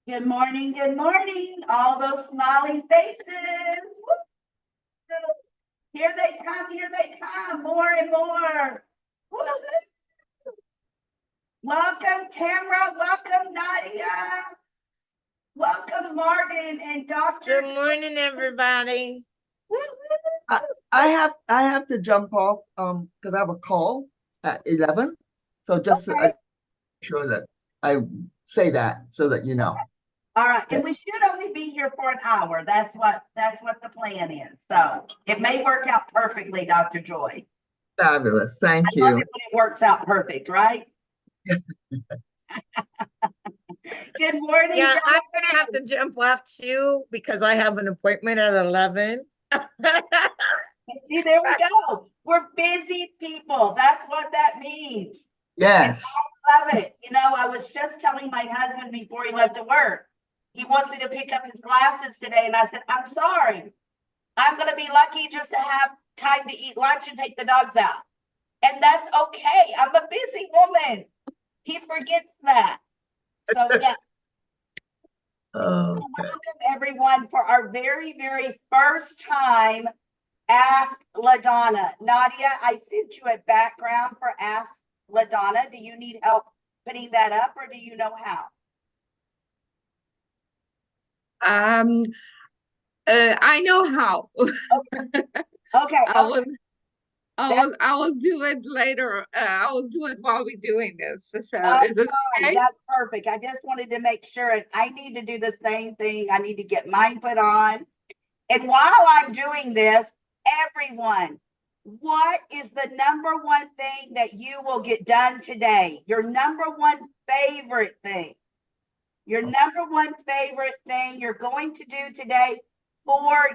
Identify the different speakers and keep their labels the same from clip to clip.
Speaker 1: Good morning, all those smiling faces. Woo! Here they come, more and more. Woo! Welcome, Tamara, welcome, Nadia. Welcome, Martin and Dr.
Speaker 2: Good morning, everybody.
Speaker 1: Woo,
Speaker 3: I, I have to jump off because I have a call at 11. So just to
Speaker 1: Okay.
Speaker 3: make sure that I say that so that you know.
Speaker 1: All right, and we should only be here for an hour. That's what the plan is. So it may work out perfectly, Dr. Joy.
Speaker 3: Fabulous. Thank
Speaker 1: I love
Speaker 3: you.
Speaker 1: it when it works out perfect, right? Good morning.
Speaker 2: Yeah,
Speaker 1: guys.
Speaker 2: I'm gonna have to jump off too because I have an appointment at 11.
Speaker 1: See, there we go. We're busy people. That's what that means.
Speaker 3: Yes.
Speaker 1: I love it. You know, I was just telling my husband before he left to work, he wants me to pick up his glasses today. And I said, I'm sorry. I'm going to be lucky just to have time to eat lunch and take the dogs out. And that's okay. I'm a busy woman. He forgets that. So, yeah.
Speaker 3: Okay.
Speaker 1: Welcome, everyone, for our very, very first time Ask LaDonna. Nadia, I sent you a background for Ask LaDonna. Do you need help putting that up or do you know how?
Speaker 4: I know how.
Speaker 1: Okay.
Speaker 4: I will do it later. I will do it while we're doing this. So is it okay?
Speaker 1: That's perfect. I just wanted to make sure I need to do the same thing. I need to get mine put on. And while I'm doing this, everyone, what is the number one thing that you will get done today? Your number one favorite thing. Your number one favorite thing you're going to do today for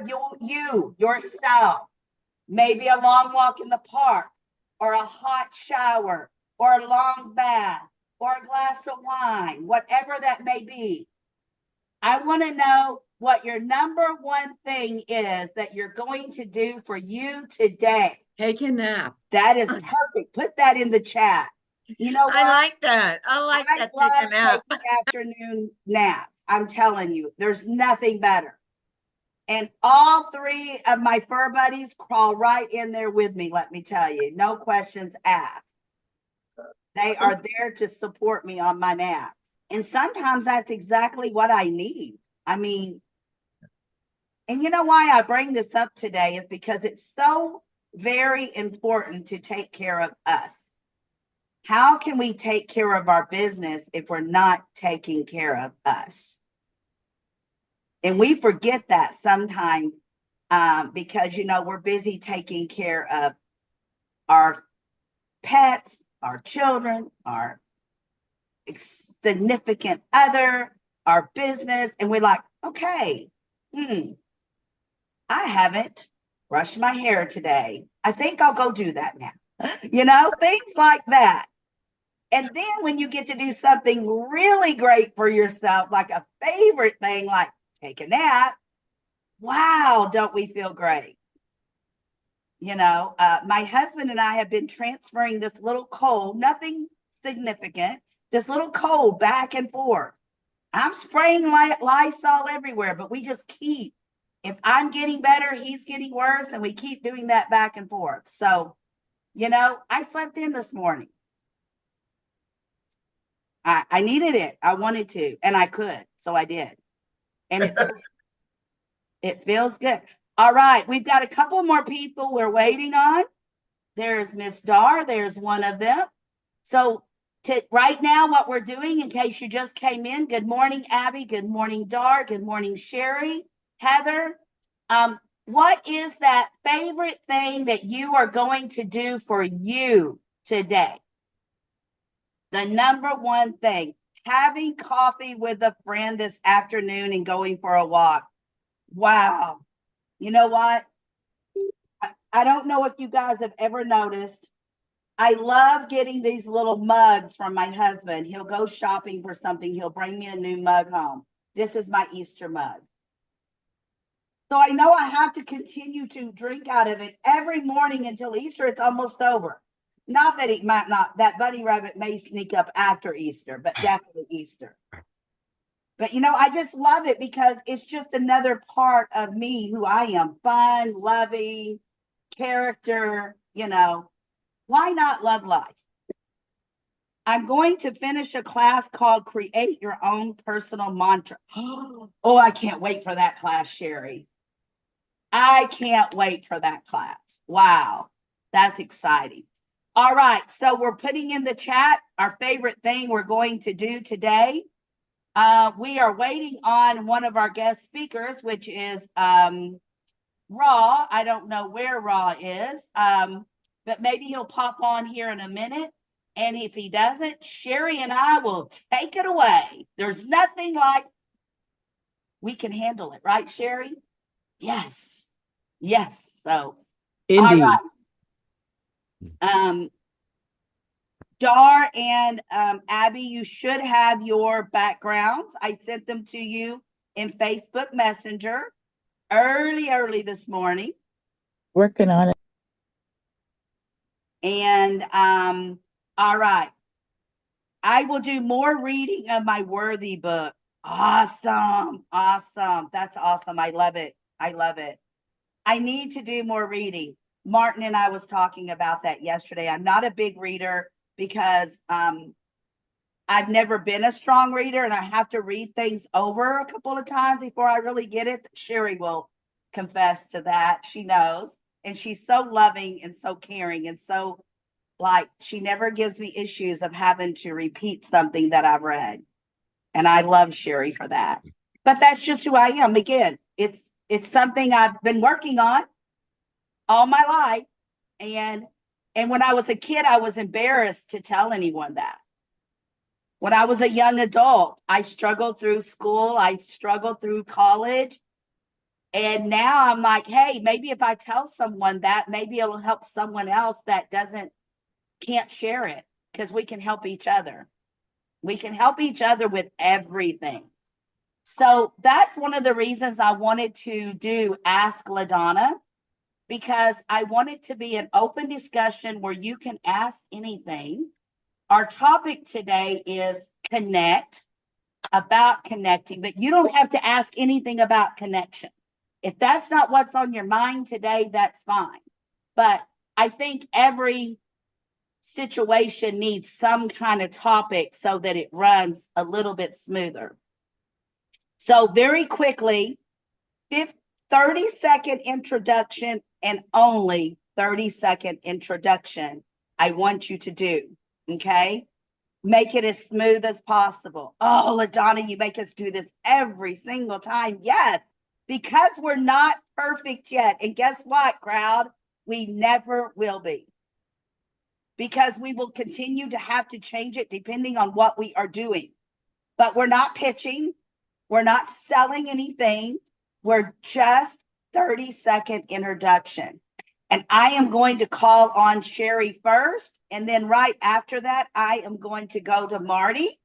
Speaker 1: yourself. Maybe a long walk in the park, or a hot shower, or a long bath, or a glass of wine, whatever that may be. I want to know what your number one thing is that you're going to do for you today.
Speaker 4: Take a nap.
Speaker 1: That is perfect. Put that in the chat. You know what?
Speaker 2: I like that. I like that.
Speaker 1: Take a nap. Afternoon naps. I'm telling you, there's nothing better. And all three of my fur buddies crawl right in there with me, let me tell you. No questions asked. They are there to support me on my naps. And sometimes that's exactly what I need. I mean, and you know why I bring this up today is because it's so very important to take care of us. How can we take care of our business if we're not taking care of us? And we forget that sometimes because, you know, we're busy taking care of our pets, our children, our significant other, our business. And we're like, okay, I haven't brushed my hair today. I think I'll go do that now. You know, things like that. And then when you get to do something really great for yourself, like a favorite thing, like take a nap, wow, don't we feel great? You know, my husband and I have been transferring this little cold, nothing significant, this little cold back and forth. I'm spraying Lysol everywhere, but we just keep, if I'm getting better, he's getting worse, and we keep doing that back and forth. So, you know, I slept in this morning. I needed it. I wanted to, and I could. So I did. And it feels good. All right. We've got a couple more people we're waiting on. There's Miss Dar. There's one of them. So right now, what we're doing, in case you just came in, good morning, Abby. Good morning, Dar. Good morning, Sherri, Heather. What is that favorite thing that you are going to do for you today? The number one thing, having coffee with a friend this afternoon and going for a walk. Wow. You know what? I don't know if you guys have ever noticed. I love getting these little mugs from my husband. He'll go shopping for something. He'll bring me a new mug home. This is my Easter mug. So I know I have to continue to drink out of it every morning until Easter. It's almost over. Not that it might not, that bunny rabbit may sneak up after Easter, but definitely Easter. But I just love it because it's just another part of me who I am. Fun, loving, character, Why not love life? I'm going to finish a class called Create Your Own Personal Mantra. Oh, I can't wait for that class, Sherri. I can't wait for that class. Wow, that's exciting. All right, so we're putting in the chat our favorite thing we're going to do today. We are waiting on one of our guest speakers, which is Raw. I don't know where Raw is, but maybe he'll pop on here in a minute. And if he doesn't, Sherri and I will take it away. There's nothing like we can handle it, right, Sherri? Yes. Yes. So,
Speaker 5: Indeed.
Speaker 1: all right. Dar and Abby, you should have your backgrounds. I sent them to you in Facebook Messenger early this morning.
Speaker 6: Working on it.
Speaker 1: And all right. I will do more reading of my worthy book. Awesome. Awesome. That's awesome. I love it. I love it. I need to do more reading. Martin and I was talking about that yesterday. I'm not a big reader because I've never been a strong reader and I have to read things over a couple of times before I really get it. Sherri will confess to that. She knows. And she's so loving and so caring and so she never gives me issues of having to repeat something that I've read. And I love Sherri for that. But that's just who I am. Again, it's something I've been working on all my life. And when I was a kid, I was embarrassed to tell anyone that. When I was a young adult, I struggled through school. I struggled through college. And now I'm like, hey, maybe if I tell someone that, maybe it'll help someone else that can't share it, because we can help each other. We can help each other with everything. So that's one of the reasons I wanted to do Ask LaDonna, because I want it to be an open discussion where you can ask anything. Our topic today is connect, about connecting, but you don't have to ask anything about connection. If that's not what's on your mind today, that's fine. But I think every situation needs some kind of topic so that it runs a little bit smoother. So very quickly, 30-second introduction and only 30-second introduction I want you to do, okay? Make it as smooth as possible. Oh, LaDonna, you make us do this every single time. Yes, because we're not perfect yet. And guess what, crowd? We never will be. Because we will continue to have to change it depending on what we are doing. But we're not pitching. We're not selling anything. We're just 30-second introduction. And I am going to call on Sherri first. And then right after that, I am going to go to Marty.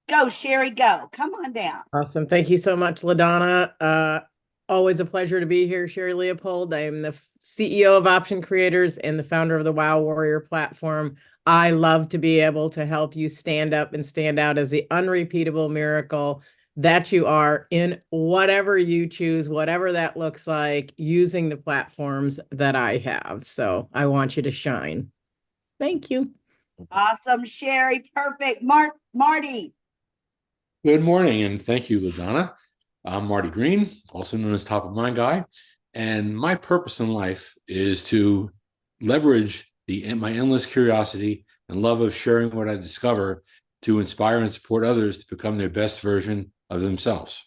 Speaker 1: Go, Sherri, go. Come on down.
Speaker 5: Awesome. Thank you so much, LaDonna. Always a pleasure to be here, Sherri Leopold. I am the CEO of Option Creators and the founder of the Wow Warrior platform. I love to be able to help you stand up and stand out as the unrepeatable miracle that you are in whatever you choose, whatever that looks like, using the platforms that I have. So I want you to shine. Thank you.
Speaker 1: Awesome, Sherri. Perfect. Marty.
Speaker 7: Good morning, and thank you, LaDonna. I'm Marty Green, also known as Top of Mind Guy, and my purpose in life is to leverage my endless curiosity and love of sharing what I discover to inspire and support others to become their best version of themselves.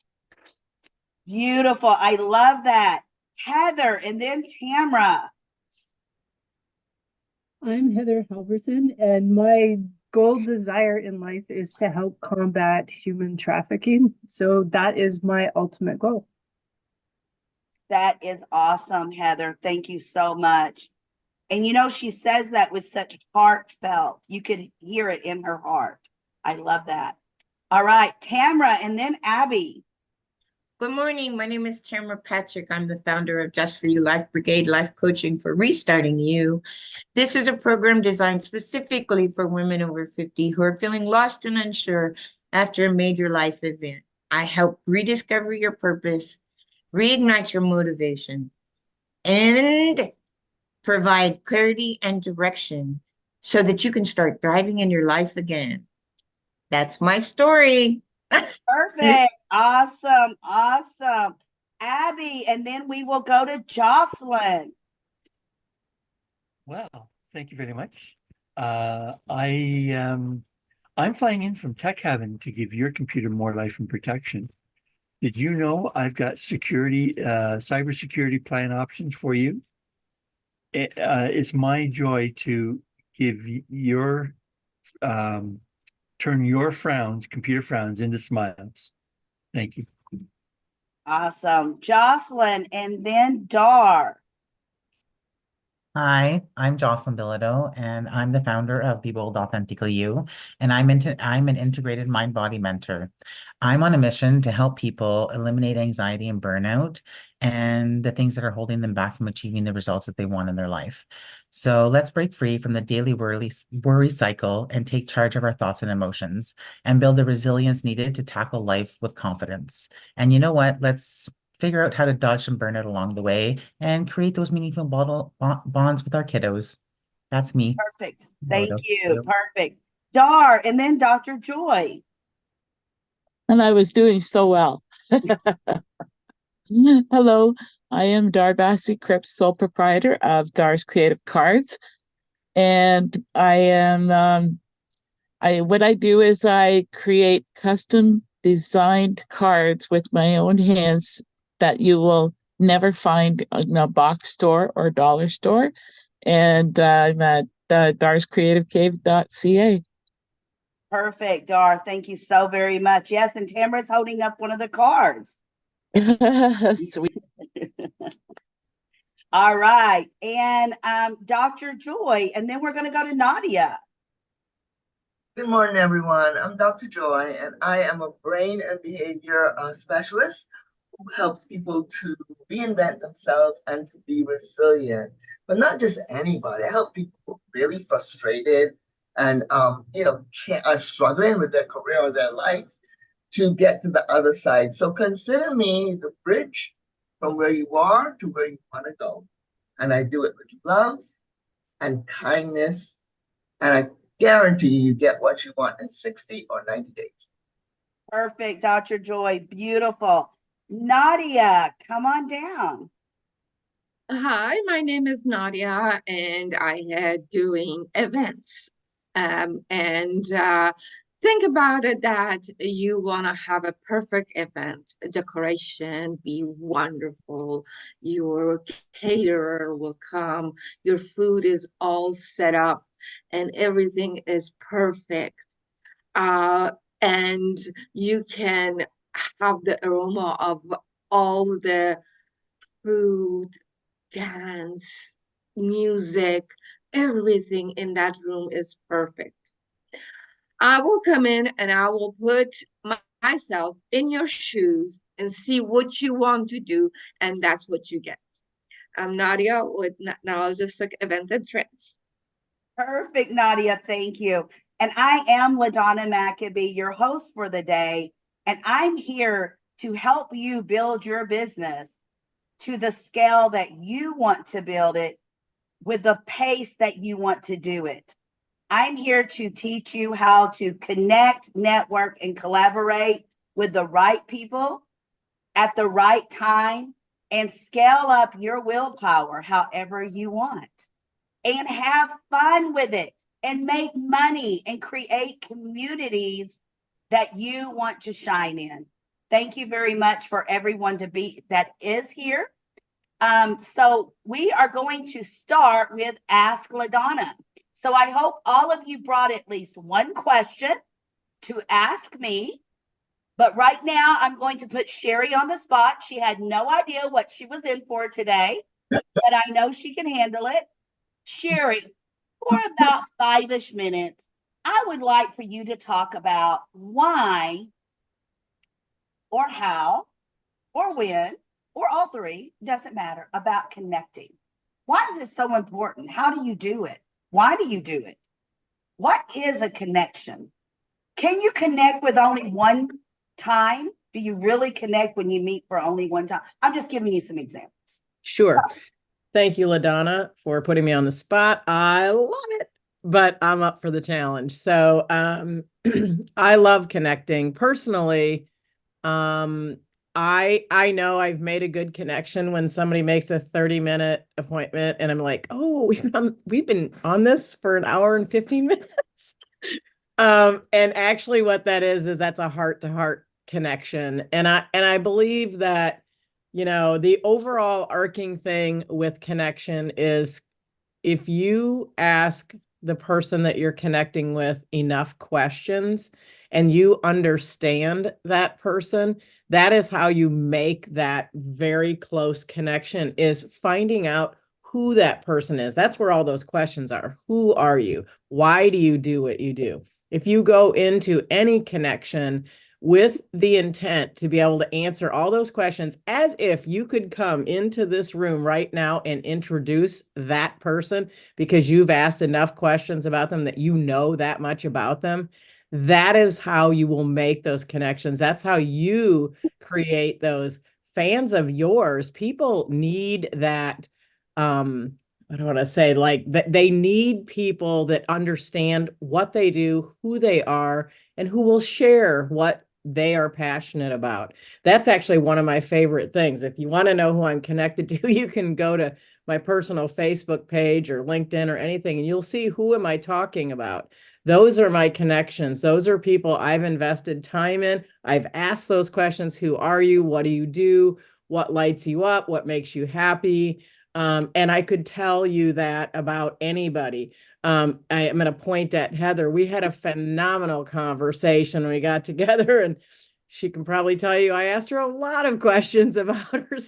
Speaker 1: Beautiful. I love that. Heather, and then Tamra.
Speaker 8: I'm Heather Halverson, and my goal desire in life is to help combat human trafficking. So that is my ultimate goal.
Speaker 1: That is awesome, Heather. Thank you so much. And she says that with such heartfelt. You could hear it in her heart. I love that. All right, Tamra, and then Abby.
Speaker 2: Good morning. My name is Tamara Patrick. I'm the founder of Just For You Life Brigade Life Coaching for Restarting You. This is a program designed specifically for women over 50 who are feeling lost and unsure after a major life event. I help rediscover your purpose, reignite your motivation, and provide clarity and direction so that you can start thriving in your life again. That's my story.
Speaker 1: Perfect. Awesome. Awesome. Abby, and then we will go to Jocelyn.
Speaker 9: Well, thank you very much. I'm flying in from Tech Heaven to give your computer more life and protection. Did you know I've got cybersecurity plan options for you? It's my joy to give your turn your frowns, computer frowns, into smiles. Thank you.
Speaker 1: Awesome. Jocelyn, and then Dar.
Speaker 6: Hi, I'm Jocelyn Bilodeau, and I'm the founder of Be Bold Authentically You, and I'm an integrated mind-body mentor. I'm on a mission to help people eliminate anxiety and burnout and the things that are holding them back from achieving the results that they want in their life. So let's break free from the daily worry cycle and take charge of our thoughts and emotions and build the resilience needed to tackle life with confidence. And you know what? Let's figure out how to dodge some burnout along the way and create those meaningful bonds with our kiddos. That's me.
Speaker 1: Perfect. Thank you. Perfect. Dar, and then Dr. Joy.
Speaker 6: And I was doing so well. Hello, I am Dar Bassi Cripps, sole proprietor of Dar's Creative Cards. And I am, what I do is I create custom designed cards with my own hands that you will never find in a box store or dollar store. And I'm at darscreativecave.ca.
Speaker 1: Perfect, Dar. Thank you so very much. Yes, and Tamara's holding up one of the cards.
Speaker 6: Sweet.
Speaker 1: All right. And Dr. Joy, and then we're going to go to Nadia.
Speaker 3: Good morning, everyone. I'm Dr. Joy, and I am a brain and behavior specialist who helps people to reinvent themselves and to be resilient. But not just anybody. I help people who are really frustrated and are struggling with their career or their life to get to the other side. So consider me the bridge from where you are to where you want to go. And I do it with love and kindness, and I guarantee you get what you want in 60 or 90 days.
Speaker 1: Perfect, Dr. Joy. Beautiful. Nadia, come on down.
Speaker 4: Hi, my name is Nadia, and I had doing events. Think about it that you want to have a perfect event, decoration be wonderful, your caterer will come, your food is all set up, and everything is perfect. And you can have the aroma of all the food, dance, music, everything in that room is perfect. I will come in and I will put myself in your shoes and see what you want to do, and that's what you get. I'm Nadia with Knowledgistic Events and Trends.
Speaker 1: Perfect, Nadia. Thank you. And I am LaDonna McAbee, your host for the day, and I'm here to help you build your business to the scale that you want to build it with the pace that you want to do it. I'm here to teach you how to connect, network, and collaborate with the right people at the right time and scale up your willpower however you want and have fun with it and make money and create communities that you want to shine in. Thank you very much for everyone that is here. So we are going to start with Ask LaDonna. So I hope all of you brought at least one question to ask me. But right now, I'm going to put Sherri on the spot. She had no idea what she was in for today, but I know she can handle it. Sherri, for about 5-ish minutes, I would like for you to talk about why or how or when or all three, doesn't matter, about connecting. Why is it so important? How do you do it? Why do you do it? What is a connection? Can you connect with only one time? Do you really connect when you meet for only one time? I'm just giving you some examples.
Speaker 5: Sure. Thank you, LaDonna, for putting me on the spot. I love it, but I'm up for the challenge. So I love connecting. Personally, I know I've made a good connection when somebody makes a 30-minute appointment and I'm like, oh, we've been on this for an hour and 15 minutes. And actually what that is that's a heart-to-heart connection. And I believe that, the overall arcing thing with connection is if you ask the person that you're connecting with enough questions and you understand that person, that is how you make that very close connection, is finding out who that person is. That's where all those questions are. Who are you? Why do you do what you do? If you go into any connection with the intent to be able to answer all those questions as if you could come into this room right now and introduce that person because you've asked enough questions about them that you know that much about them, that is how you will make those connections. That's how you create those fans of yours. People need that. I don't want to say like that, they need people that understand what they do, who they are, and who will share what they are passionate about. That's actually one of my favorite things. If you want to know who I'm connected to, you can go to my personal Facebook page or LinkedIn or anything, and you'll see who am I talking about. Those are my connections. Those are people I've invested time in. I've asked those questions. Who are you? What do you do? What lights you up? What makes you happy? And I could tell you that about anybody. I am going to point at Heather. We had a phenomenal conversation when we got together, and she can probably tell you I asked her a lot of questions about her.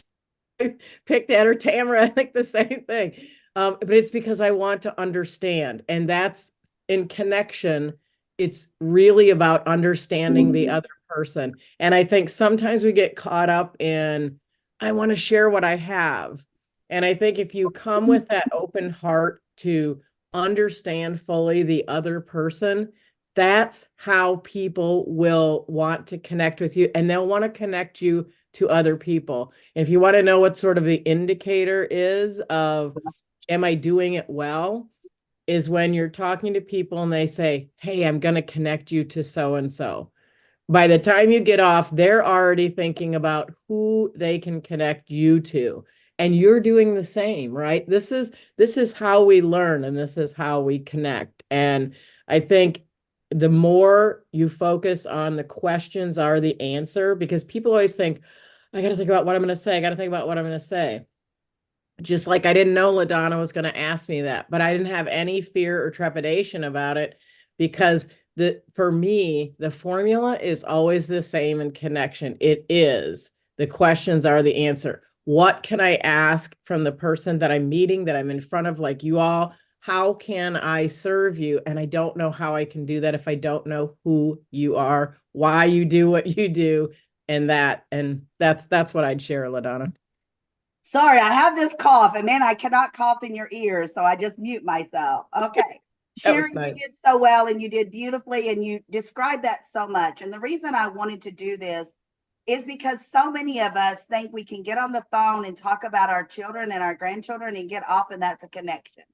Speaker 5: Picked at her. Tamara, I think the same thing. But it's because I want to understand, and that's in connection. It's really about understanding the other person. And I think sometimes we get caught up in, I want to share what I have. And I think if you come with that open heart to understand fully the other person, that's how people will want to connect with you, and they'll want to connect you to other people. And if you want to know what sort of the indicator is of, am I doing it well? Is when you're talking to people and they say, hey, I'm going to connect you to so-and-so. By the time you get off, they're already thinking about who they can connect you to. And you're doing the same, right? This is how we learn, and this is how we connect. And I think the more you focus on the questions are the answer, because people always think, I got to think about what I'm going to say. I got to think about what I'm going to say. Just like I didn't know LaDonna was going to ask me that, but I didn't have any fear or trepidation about it, because for me, the formula is always the same in connection. It is, the questions are the answer. What can I ask from the person that I'm meeting, that I'm in front of, like you all? How can I serve you? And I don't know how I can do that if I don't know who you are, why you do what you do, and that's what I'd share, LaDonna.
Speaker 1: Sorry, I have this cough, and man, I cannot cough in your ears, so I just mute myself. Okay. Sherri,
Speaker 5: nice.
Speaker 1: you did so well, and you did beautifully, and you described that so much. And the reason I wanted to do this is because so many of us think we can get on the phone and talk about our children and our grandchildren and get off, and that's a connection.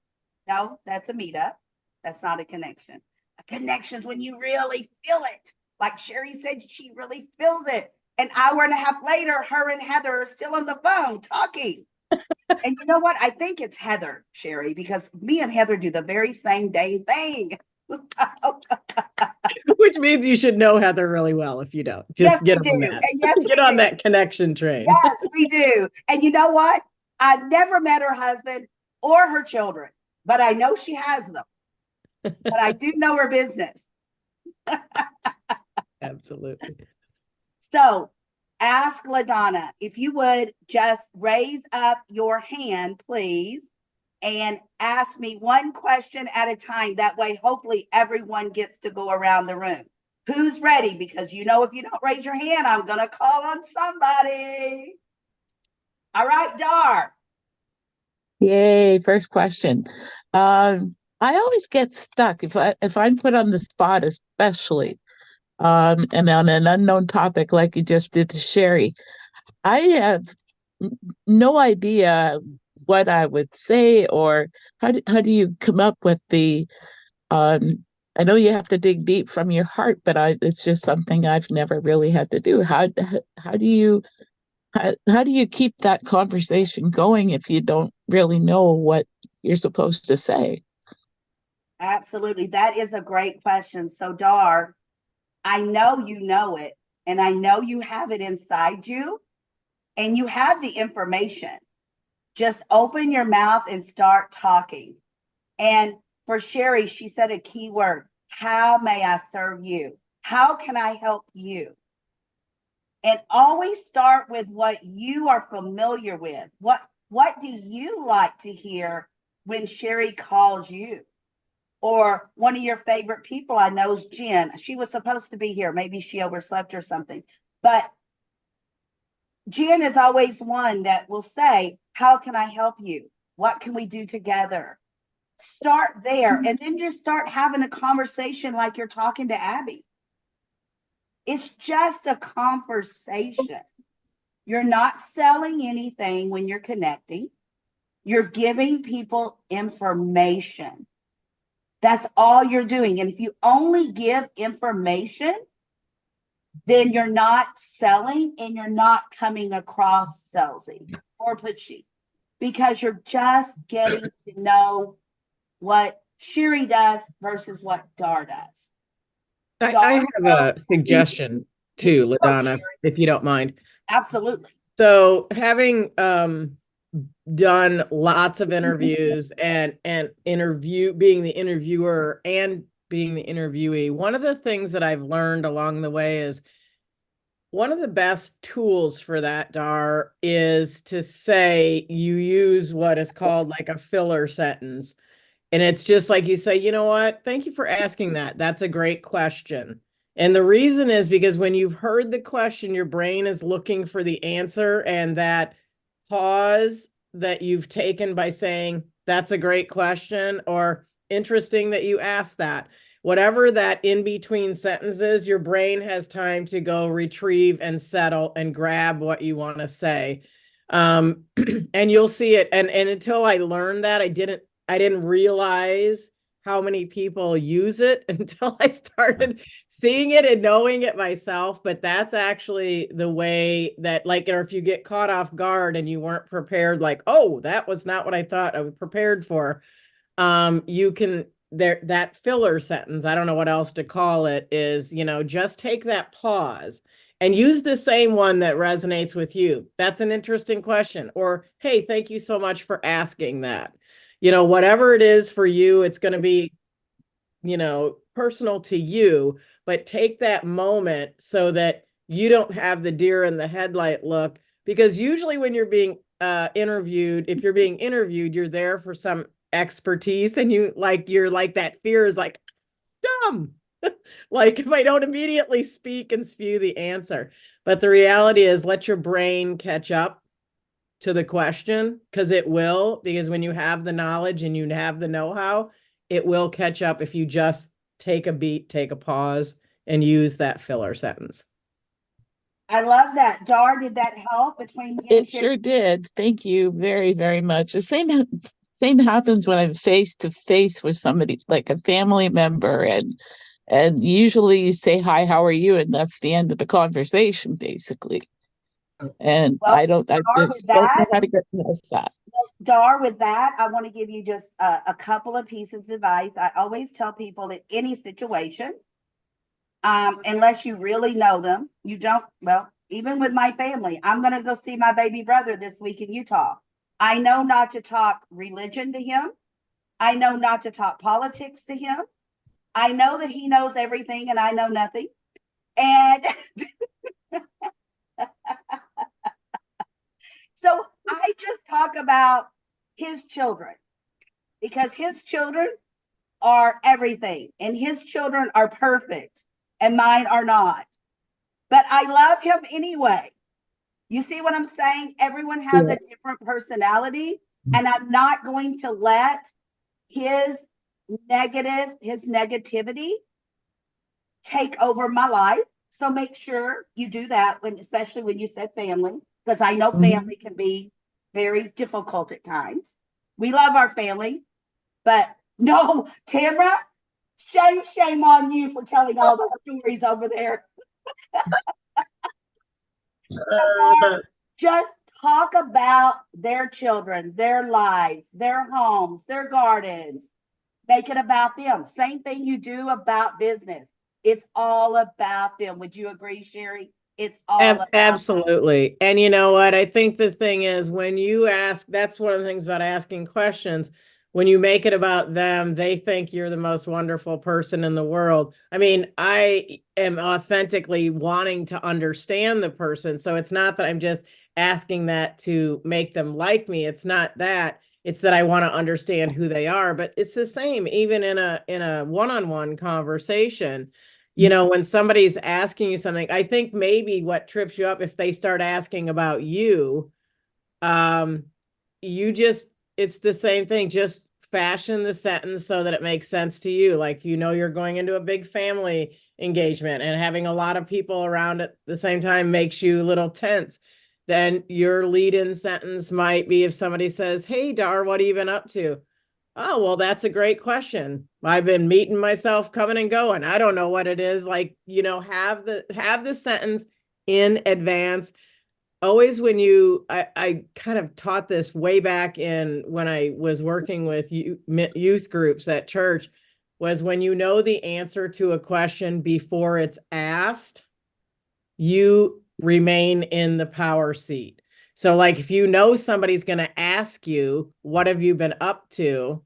Speaker 1: No, that's a meetup. That's not a connection. A connection is when you really feel it. Like Sherri said, she really feels it. An hour and a half later, her and Heather are still on the phone talking. And you know what? I think it's Heather, Sherri, because me and Heather do the very same dang thing.
Speaker 5: Which means you should know Heather really well if you don't. Just
Speaker 1: yes,
Speaker 5: get
Speaker 1: we
Speaker 5: on
Speaker 1: do.
Speaker 5: that.
Speaker 1: And yes,
Speaker 5: get
Speaker 1: we
Speaker 5: on
Speaker 1: do.
Speaker 5: that connection train.
Speaker 1: Yes, we do. And you know what? I've never met her husband or her children, but I know she has them. But I do know her business.
Speaker 5: Absolutely.
Speaker 1: So ask LaDonna, if you would just raise up your hand, please, and ask me one question at a time. That way, hopefully everyone gets to go around the room. Who's ready? Because you know, if you don't raise your hand, I'm going to call on somebody. All right, Dar.
Speaker 10: Yay, first question. I always get stuck if I'm put on the spot, especially. and on an unknown topic like you just did to Sherri. I have no idea what I would say, or how do you come up with the um I know you have to dig deep from your heart, but it's just something I've never really had to do. How do you how do you keep that conversation going if you don't really know what you're supposed to say?
Speaker 1: Absolutely. That is a great question. So, Dar, I know you know it, and I know you have it inside you, and you have the information. Just open your mouth and start talking. And for Sherri, she said a key word: how may I serve you? How can I help you? And always start with what you are familiar with. What do you like to hear when Sherri calls you? Or one of your favorite people I know is Jen. She was supposed to be here. Maybe she overslept or something. But Jen is always one that will say, how can I help you? What can we do together? Start there, and then just start having a conversation like you're talking to Abby. It's just a conversation. You're not selling anything when you're connecting. You're giving people information. That's all you're doing. And if you only give information, then you're not selling and you're not coming across salesy or pushy, because you're just getting to know what Sherri does versus what Dar does.
Speaker 5: I have a suggestion too, LaDonna, if you don't mind.
Speaker 1: Absolutely.
Speaker 5: So having done lots of interviews and being the interviewer and being the interviewee, one of the things that I've learned along the way is one of the best tools for that, Dar, is to say you use what is called like a filler sentence. And it's just like you say, you know what? Thank you for asking that. That's a great question. And the reason is because when you've heard the question, your brain is looking for the answer, and that pause that you've taken by saying, that's a great question, or interesting that you asked that. Whatever that in between sentences, your brain has time to go retrieve and settle and grab what you want to say. And you'll see it. And until I learned that, I didn't realize how many people use it until I started seeing it and knowing it myself. But that's actually the way that, like, or if you get caught off guard and you weren't prepared, like, oh, that was not what I thought I was prepared for. You can that filler sentence, I don't know what else to call it, is, just take that pause and use the same one that resonates with you. That's an interesting question. Or, hey, thank you so much for asking that. Whatever it is for you, it's going to be, personal to you, but take that moment so that you don't have the deer in the headlight look, because usually when you're being interviewed, if you're being interviewed, you're there for some expertise, and you're like that fear is like, dumb. Like if I don't immediately speak and spew the answer. But the reality is, let your brain catch up to the question, because it will, because when you have the knowledge and you have the know-how, it will catch up if you just take a beat, take a pause, and use that filler sentence.
Speaker 1: I love that. Dar, did that help between me and
Speaker 10: It sure did. Thank you very, very much. The same happens when I'm face to face with somebody, like a family member, and usually you say, hi, how are you? And that's the end of the conversation, basically. And
Speaker 1: Well,
Speaker 10: I just don't know how to get past that.
Speaker 1: Dar, with that, I want to give you just a couple of pieces of advice. I always tell people that any situation, unless you really know them, you don't, well, even with my family, I'm going to go see my baby brother this week in Utah. I know not to talk religion to him. I know not to talk politics to him. I know that he knows everything and I know nothing. And so I just talk about his children, because his children are everything and his children are perfect and mine are not. But I love him anyway. You see what I'm saying? Everyone has a different personality, and I'm not going to let his negativity take over my life. So make sure you do that when, especially when you said family, because I know family can be very difficult at times. We love our family, but no, Tamra, shame on you for telling all those stories over there. Just talk about their children, their lives, their homes, their gardens. Make it about them. Same thing you do about business. It's all about them. Would you agree, Sherri? It's all about
Speaker 5: Absolutely. And you know what? I think the thing is when you ask, that's one of the things about asking questions. When you make it about them, they think you're the most wonderful person in the world. I mean, I am authentically wanting to understand the person. So it's not that I'm just asking that to make them like me. It's not that. It's that I want to understand who they are. But it's the same even in a one-on-one conversation. You know, when somebody's asking you something, I think maybe what trips you up if they start asking about you, you just, it's the same thing. Just fashion the sentence so that it makes sense to you. Like, you know, you're going into a big family engagement and having a lot of people around at the same time makes you a little tense. Then your lead-in sentence might be if somebody says, "Hey, Dar, what have you been up to?" Oh, well, that's a great question. I've been meeting myself coming and going. I don't know what it is. Like, you know, have the sentence in advance. Always when I kind of taught this way back in when I was working with youth groups at church, was when you know the answer to a question before it's asked, you remain in the power seat. So like if you know somebody's going to ask you, what have you been up to?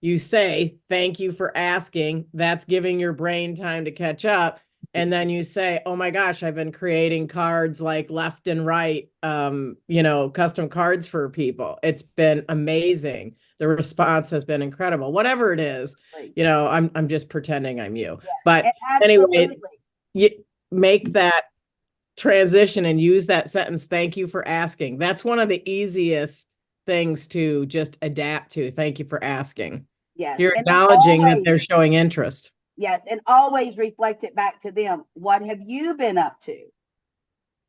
Speaker 5: You say, thank you for asking. That's giving your brain time to catch up. And then you say, oh my gosh, I've been creating cards like left and right, you know, custom cards for people. It's been amazing. The response has been incredible. Whatever it is, you know, I'm just pretending I'm you.
Speaker 1: Yes,
Speaker 5: but anyway, you make that transition and use that sentence. Thank you for asking. That's one of the easiest things to just adapt to. Thank you for asking.
Speaker 1: Yes.
Speaker 5: You're
Speaker 1: And
Speaker 5: acknowledging that
Speaker 1: always,
Speaker 5: they're showing interest.
Speaker 1: yes, and always reflect it back to them. What have you been up to?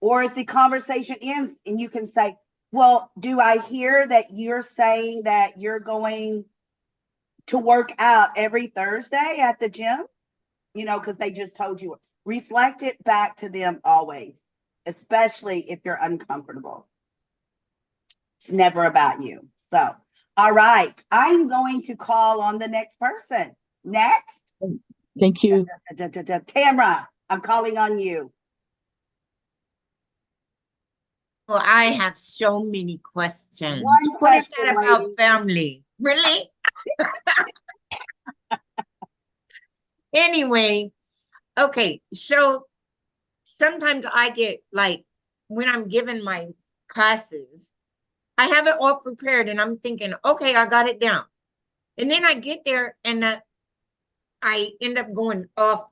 Speaker 1: Or if the conversation ends and you can say, well, do I hear that you're saying that you're going to work out every Thursday at the gym? You know, because they just told you. Reflect it back to them always, especially if you're uncomfortable. It's never about you. So, all right, I'm going to call on the next person. Next.
Speaker 10: Thank you.
Speaker 1: Tamra, I'm calling on you.
Speaker 2: Well, I have so many questions.
Speaker 1: One
Speaker 2: What is
Speaker 1: question,
Speaker 2: that about
Speaker 1: lady.
Speaker 2: family? Really? Anyway, okay, so sometimes I get like when I'm giving my classes, I have it all prepared and I'm thinking, okay, I got it down. And then I get there and I end up going off,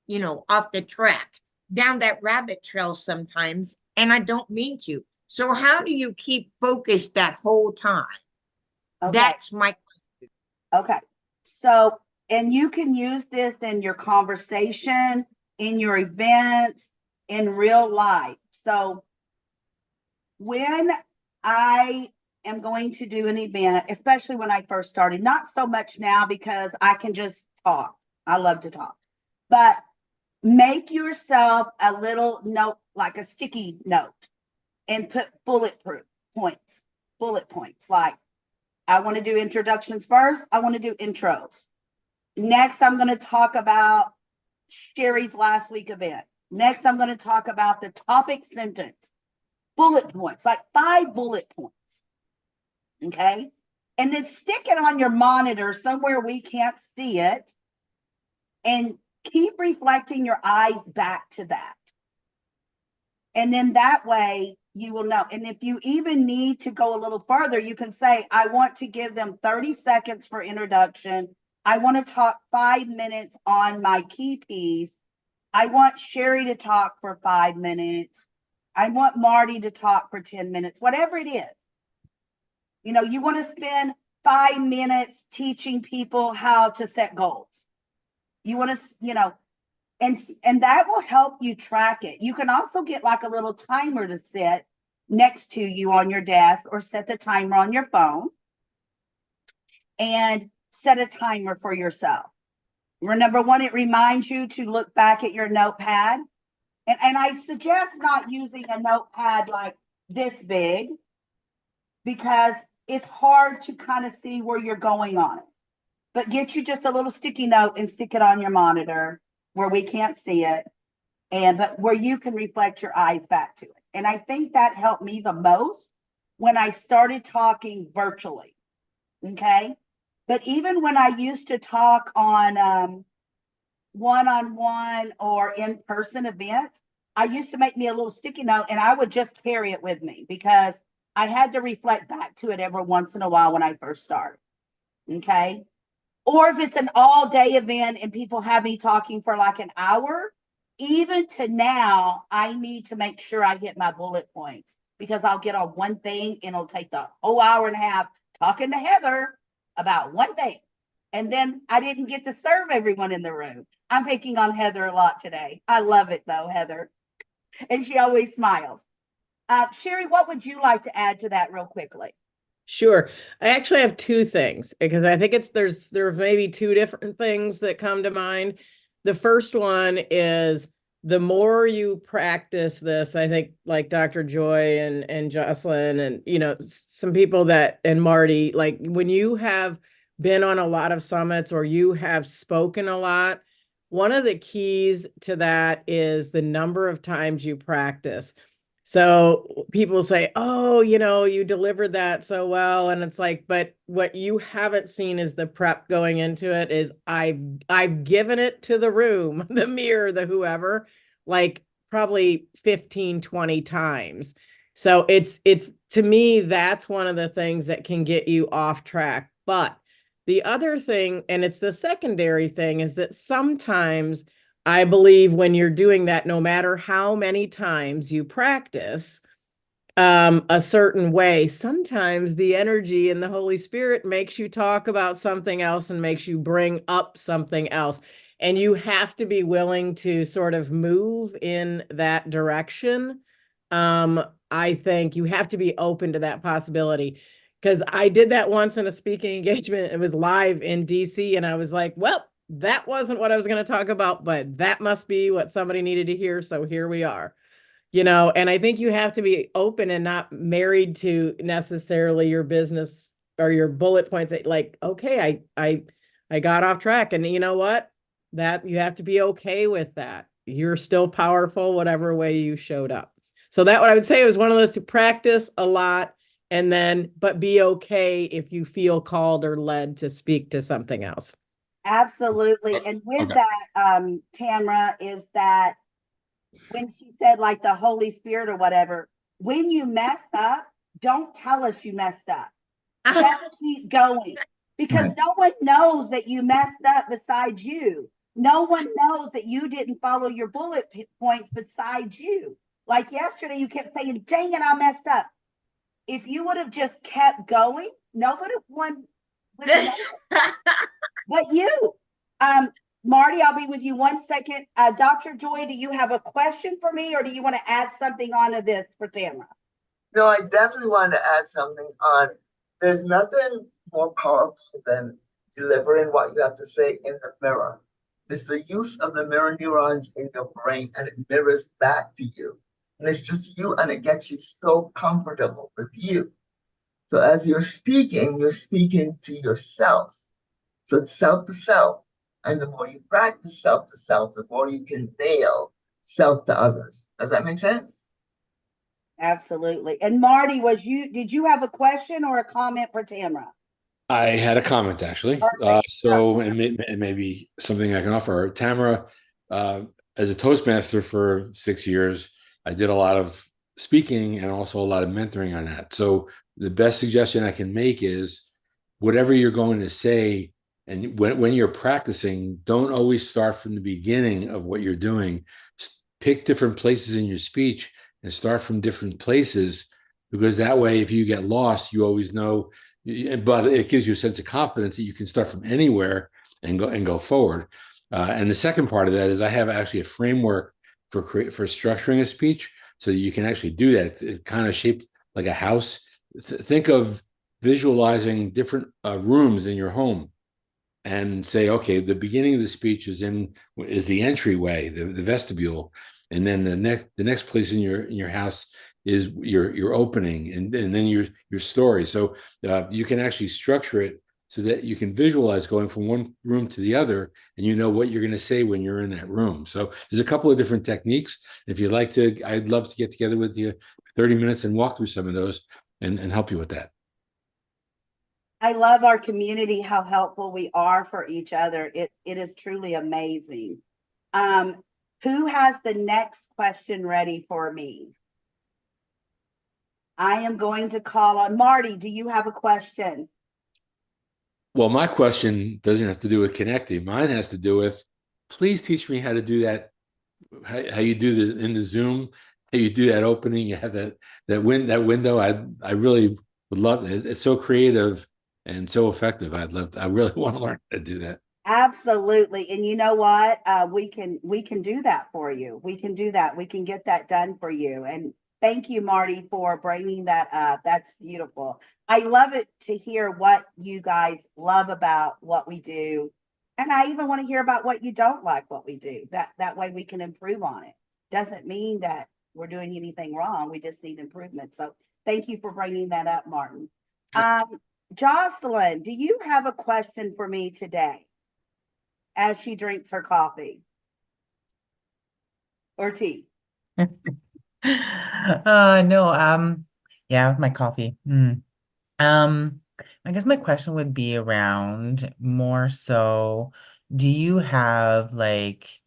Speaker 2: you know, off the track, down that rabbit trail sometimes, and I don't mean to. So how do you keep focused that whole time?
Speaker 1: Okay.
Speaker 2: That's my question.
Speaker 1: Okay. So, and you can use this in your conversation, in your events, in real life. So when I am going to do an event, especially when I first started, not so much now because I can just talk. I love to talk, but make yourself a little note, like a sticky note, and put bullet points. Like, I want to do introductions first. I want to do intros. Next, I'm going to talk about Sherri's last week event. Next, I'm going to talk about the topic sentence. Bullet points, like 5 bullet points. Okay. And then stick it on your monitor somewhere we can't see it. And keep reflecting your eyes back to that. And then that way you will know. And if you even need to go a little further, you can say, I want to give them 30 seconds for introduction. I want to talk 5 minutes on my key piece. I want Sherri to talk for 5 minutes. I want Marty to talk for 10 minutes, whatever it is. You know, you want to spend 5 minutes teaching people how to set goals. You want to, you know, And that will help you track it. You can also get like a little timer to set next to you on your desk, or set the timer on your phone and set a timer for yourself. Number one, it reminds you to look back at your notepad. And I suggest not using a notepad like this big, because it's hard to kind of see where you're going on it. But get you just a little sticky note and stick it on your monitor where we can't see it, but where you can reflect your eyes back to it. And I think that helped me the most when I started talking virtually. Okay. But even when I used to talk on one-on-one or in-person events, I used to make me a little sticky note and I would just carry it with me, because I had to reflect back to it every once in a while when I first started. Okay. Or if it's an all-day event and people have me talking for like an hour, even to now, I need to make sure I hit my bullet points, because I'll get on one thing and it'll take the whole hour and a half talking to Heather about one thing. And then I didn't get to serve everyone in the room. I'm picking on Heather a lot today. I love it though, Heather. And she always smiles. Sherri, what would you like to add to that real quickly?
Speaker 5: Sure. I actually have two things, because I think there may be two different things that come to mind. The first one is, the more you practice this, I think, like Dr. Joy and Jocelyn and, some people and Marty, like when you have been on a lot of summits or you have spoken a lot, one of the keys to that is the number of times you practice. So people say, oh, you delivered that so well. And it's like, but what you haven't seen is the prep going into it. Is I've given it to the room, the mirror, the whoever, like probably 15, 20 times. So it's to me, that's one of the things that can get you off track. But the other thing, and it's the secondary thing, is that sometimes I believe when you're doing that, no matter how many times you practice a certain way, sometimes the energy in the Holy Spirit makes you talk about something else and makes you bring up something else. And you have to be willing to sort of move in that direction. I think you have to be open to that possibility. Because I did that once in a speaking engagement. It was live in DC. And I was like, well, that wasn't what I was going to talk about, but that must be what somebody needed to hear. So here we are, and I think you have to be open and not married to necessarily your business or your bullet points. Like, okay, I got off track, and you know what? That you have to be okay with that. You're still powerful, whatever way you showed up. So that what I would say was one of those to practice a lot, and then, but be okay if you feel called or led to speak to something else.
Speaker 1: Absolutely. And with
Speaker 7: Okay.
Speaker 1: that, Tamara, is that when she said like the Holy Spirit or whatever, when you mess up, don't tell us you messed up. Just keep going, because no one knows that you messed up besides you. No one knows that you didn't follow your bullet points besides you. Like yesterday, you kept saying, dang it, I messed up. If you would have just kept going, nobody would know. But you, Marty, I'll be with you 1 second. Dr. Joy, do you have a question for me, or do you want to add something onto this for Tamara?
Speaker 3: No, I definitely wanted to add something on. There's nothing more powerful than delivering what you have to say in the mirror. It's the use of the mirror neurons in your brain, and it mirrors back to you. And it's just you, and it gets you so comfortable with you. So as you're speaking to yourself. So it's self to self. And the more you practice self to self, the more you can nail self to others. Does that make sense?
Speaker 1: Absolutely. And Marty, did you have a question or a comment for Tamara?
Speaker 7: I had a comment actually. And maybe something I can offer. Tamara, as a Toastmaster for 6 years, I did a lot of speaking and also a lot of mentoring on that. So the best suggestion I can make is whatever you're going to say, and when you're practicing, don't always start from the beginning of what you're doing. Pick different places in your speech and start from different places, because that way, if you get lost, you always know. But it gives you a sense of confidence that you can start from anywhere and go forward. And the second part of that is I have actually a framework for structuring a speech so that you can actually do that. It's kind of shaped like a house. Think of visualizing different rooms in your home and say, okay, the beginning of the speech is the entryway, the vestibule, and then the next place in your house is your opening, and then your story. So you can actually structure it so that you can visualize going from one room to the other, and you know what you're going to say when you're in that room. So there's a couple of different techniques. If you'd like to, I'd love to get together with you 30 minutes and walk through some of those and help you with that.
Speaker 1: I love our community, how helpful we are for each other. It is truly amazing. Who has the next question ready for me? I am going to call on Marty. Do you have a question?
Speaker 7: Well, my question doesn't have to do with connecting. Mine has to do with, please teach me how to do that. How you do in the Zoom, how you do that opening. You have that window. I really would love it. It's so creative and so effective. I really want to learn how to do that.
Speaker 1: Absolutely. And you know what? We can do that for you. We can do that. We can get that done for you. And thank you, Marty, for bringing that up. That's beautiful. I love it to hear what you guys love about what we do. And I even want to hear about what you don't like what we do. That way we can improve on it. Doesn't mean that we're doing anything wrong. We just need improvement. So thank you for bringing that up, Martin. Jocelyn, do you have a question for me today as she drinks her coffee or tea?
Speaker 6: No, yeah, my coffee. I guess my question would be around more so, do you have like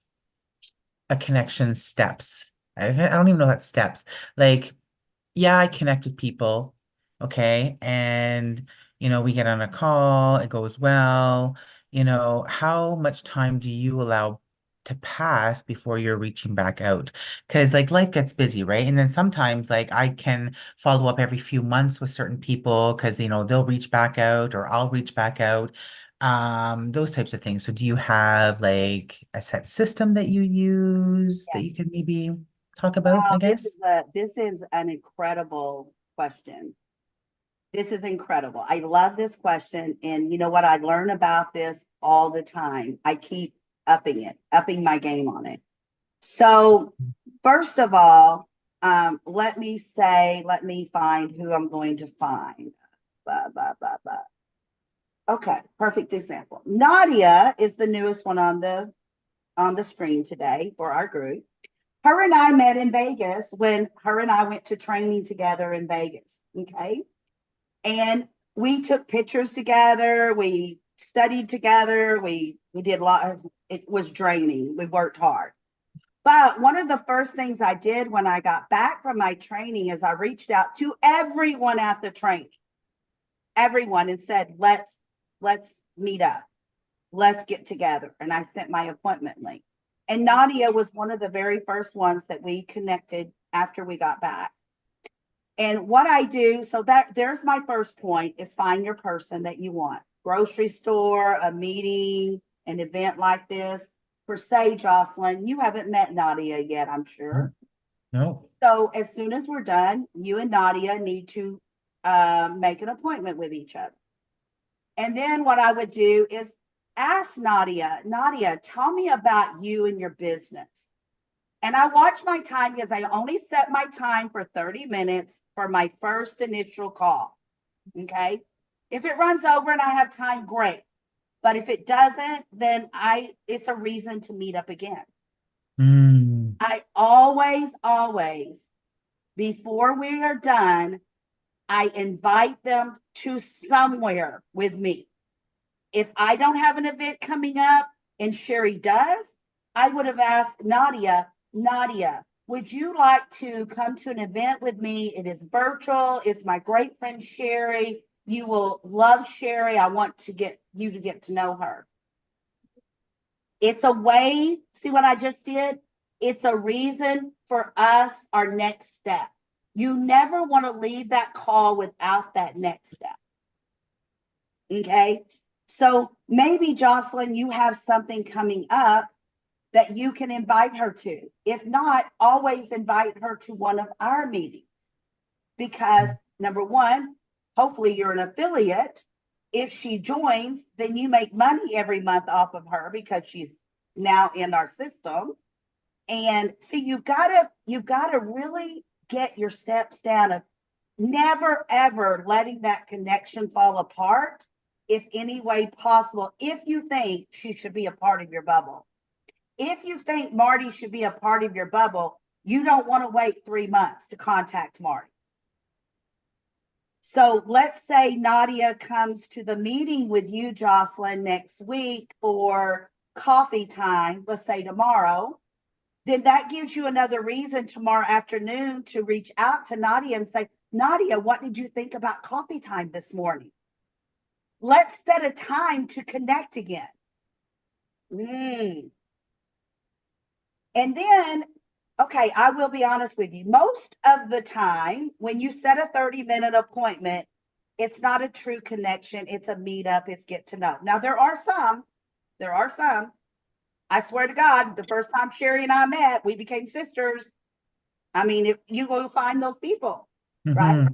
Speaker 6: a connection steps? I don't even know what steps. Like, yeah, I connect with people, okay, and we get on a call, it goes well. How much time do you allow to pass before you're reaching back out? Because like life gets busy, right? And then sometimes like I can follow up every few months with certain people because they'll reach back out or I'll reach back out. Those types of things. So do you have like a set system that you use that you can maybe talk about, I guess?
Speaker 1: This is an incredible question. This is incredible. I love this question. And you know what? I learn about this all the time. I keep upping my game on it. So first of all, let me find who I'm going to find. Okay, perfect example. Nadia is the newest one on the screen today for our group. Her and I met in Vegas when her and I went to training together in Vegas. Okay. And we took pictures together. We studied together. We did a lot. It was draining. We worked hard. But one of the first things I did when I got back from my training is I reached out to everyone at the training, everyone, and said, let's meet up. Let's get together. And I sent my appointment link. And Nadia was one of the very first ones that we connected after we got back. And what I do, so there's my first point, is find your person that you want. Grocery store, a meeting, an event like this. Per se, Jocelyn, you haven't met Nadia yet, I'm sure.
Speaker 6: No.
Speaker 1: So as soon as we're done, you and Nadia need to make an appointment with each other. And then what I would do is ask Nadia, tell me about you and your business. And I watch my time because I only set my time for 30 minutes for my first initial call. Okay. If it runs over and I have time, great. But if it doesn't, then it's a reason to meet up again. I always, before we are done, I invite them to somewhere with me. If I don't have an event coming up and Sherri does, I would have asked Nadia, would you like to come to an event with me? It is virtual. It's my great friend Sherri. You will love Sherri. I want to get you to get to know her. It's a way, see what I just did? It's a reason for us, our next step. You never want to leave that call without that next step. Okay? So maybe, Jocelyn, you have something coming up that you can invite her to. If not, always invite her to one of our meetings. Because number one, hopefully you're an affiliate. If she joins, then you make money every month off of her because she's now in our system. And see, you've got to really get your steps down of never ever letting that connection fall apart, if any way possible. If you think she should be a part of your bubble, if you think Marty should be a part of your bubble, you don't want to wait 3 months to contact Marty. So let's say Nadia comes to the meeting with you, Jocelyn, next week for coffee time, let's say tomorrow, then that gives you another reason tomorrow afternoon to reach out to Nadia and say, Nadia, what did you think about coffee time this morning? Let's set a time to connect again. And then, okay, I will be honest with you. Most of the time, when you set a 30-minute appointment, it's not a true connection. It's a meetup. It's get to know. Now, there are some. I swear to God, the first time Sherri and I met, we became sisters. I mean, if you will find those people, right?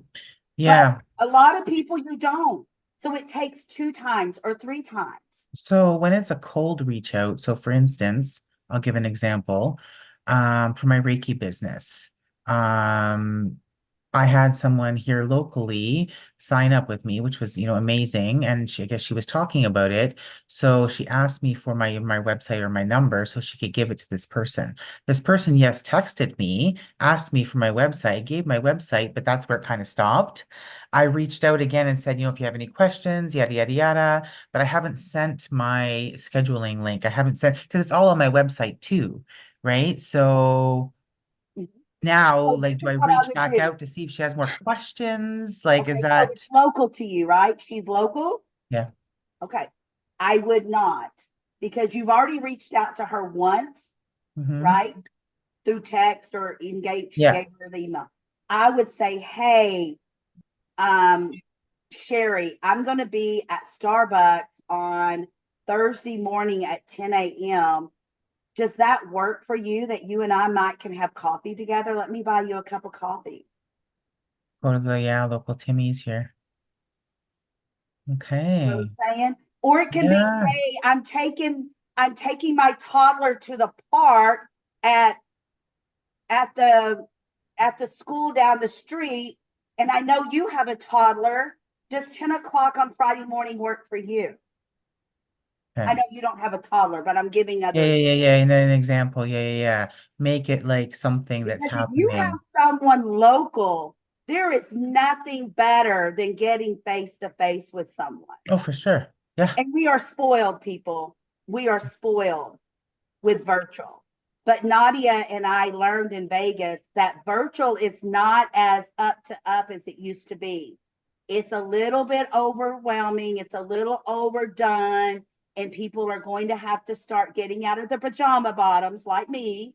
Speaker 6: Yeah.
Speaker 1: But a lot of people you don't. So it takes 2 times or 3 times.
Speaker 6: So when it's a cold reach out, so for instance, I'll give an example, for my Reiki business. I had someone here locally sign up with me, which was, amazing. And I guess she was talking about it. So she asked me for my website or my number so she could give it to this person. This person, yes, texted me, asked me for my website, gave my website, but that's where it kind of stopped. I reached out again and said, if you have any questions, yada, yada, yada, but I haven't sent my scheduling link. I haven't sent, because it's all on my website too, right? So now,
Speaker 1: So
Speaker 6: like,
Speaker 1: this
Speaker 6: do
Speaker 1: is
Speaker 6: I
Speaker 1: what I
Speaker 6: reach
Speaker 1: would
Speaker 6: back
Speaker 1: do.
Speaker 6: out to see if she has more questions? Like,
Speaker 1: Okay,
Speaker 6: is
Speaker 1: so
Speaker 6: that,
Speaker 1: it's local to you, right? She's local?
Speaker 6: yeah.
Speaker 1: Okay. I would not, because you've already reached out to her once,
Speaker 6: Mhm.
Speaker 1: right? Through text or engage,
Speaker 6: Yeah.
Speaker 1: gave her the email. I would say, hey, Sherri, I'm going to be at Starbucks on Thursday morning at 10 a.m. Does that work for you that you and I can have coffee together? Let me buy you a cup of coffee.
Speaker 6: Go to the, local Timmy's here.
Speaker 1: You know
Speaker 6: Okay.
Speaker 1: what I'm saying? Or it can
Speaker 6: Yeah.
Speaker 1: be, hey, I'm taking my toddler to the park at the school down the street, and I know you have a toddler. Does 10 o'clock on Friday morning work for you? I
Speaker 6: Okay.
Speaker 1: know you don't have a toddler, but I'm giving
Speaker 6: Yeah,
Speaker 1: other.
Speaker 6: yeah. And then an example. Yeah. Make it like something that's
Speaker 1: Because if you have
Speaker 6: happening.
Speaker 1: someone local, there is nothing better than getting face to face with someone.
Speaker 6: Oh, for sure. Yeah.
Speaker 1: And we are spoiled, people. We are spoiled with virtual. But Nadia and I learned in Vegas that virtual is not as up to up as it used to be. It's a little bit overwhelming. It's a little overdone. And people are going to have to start getting out of the pajama bottoms like me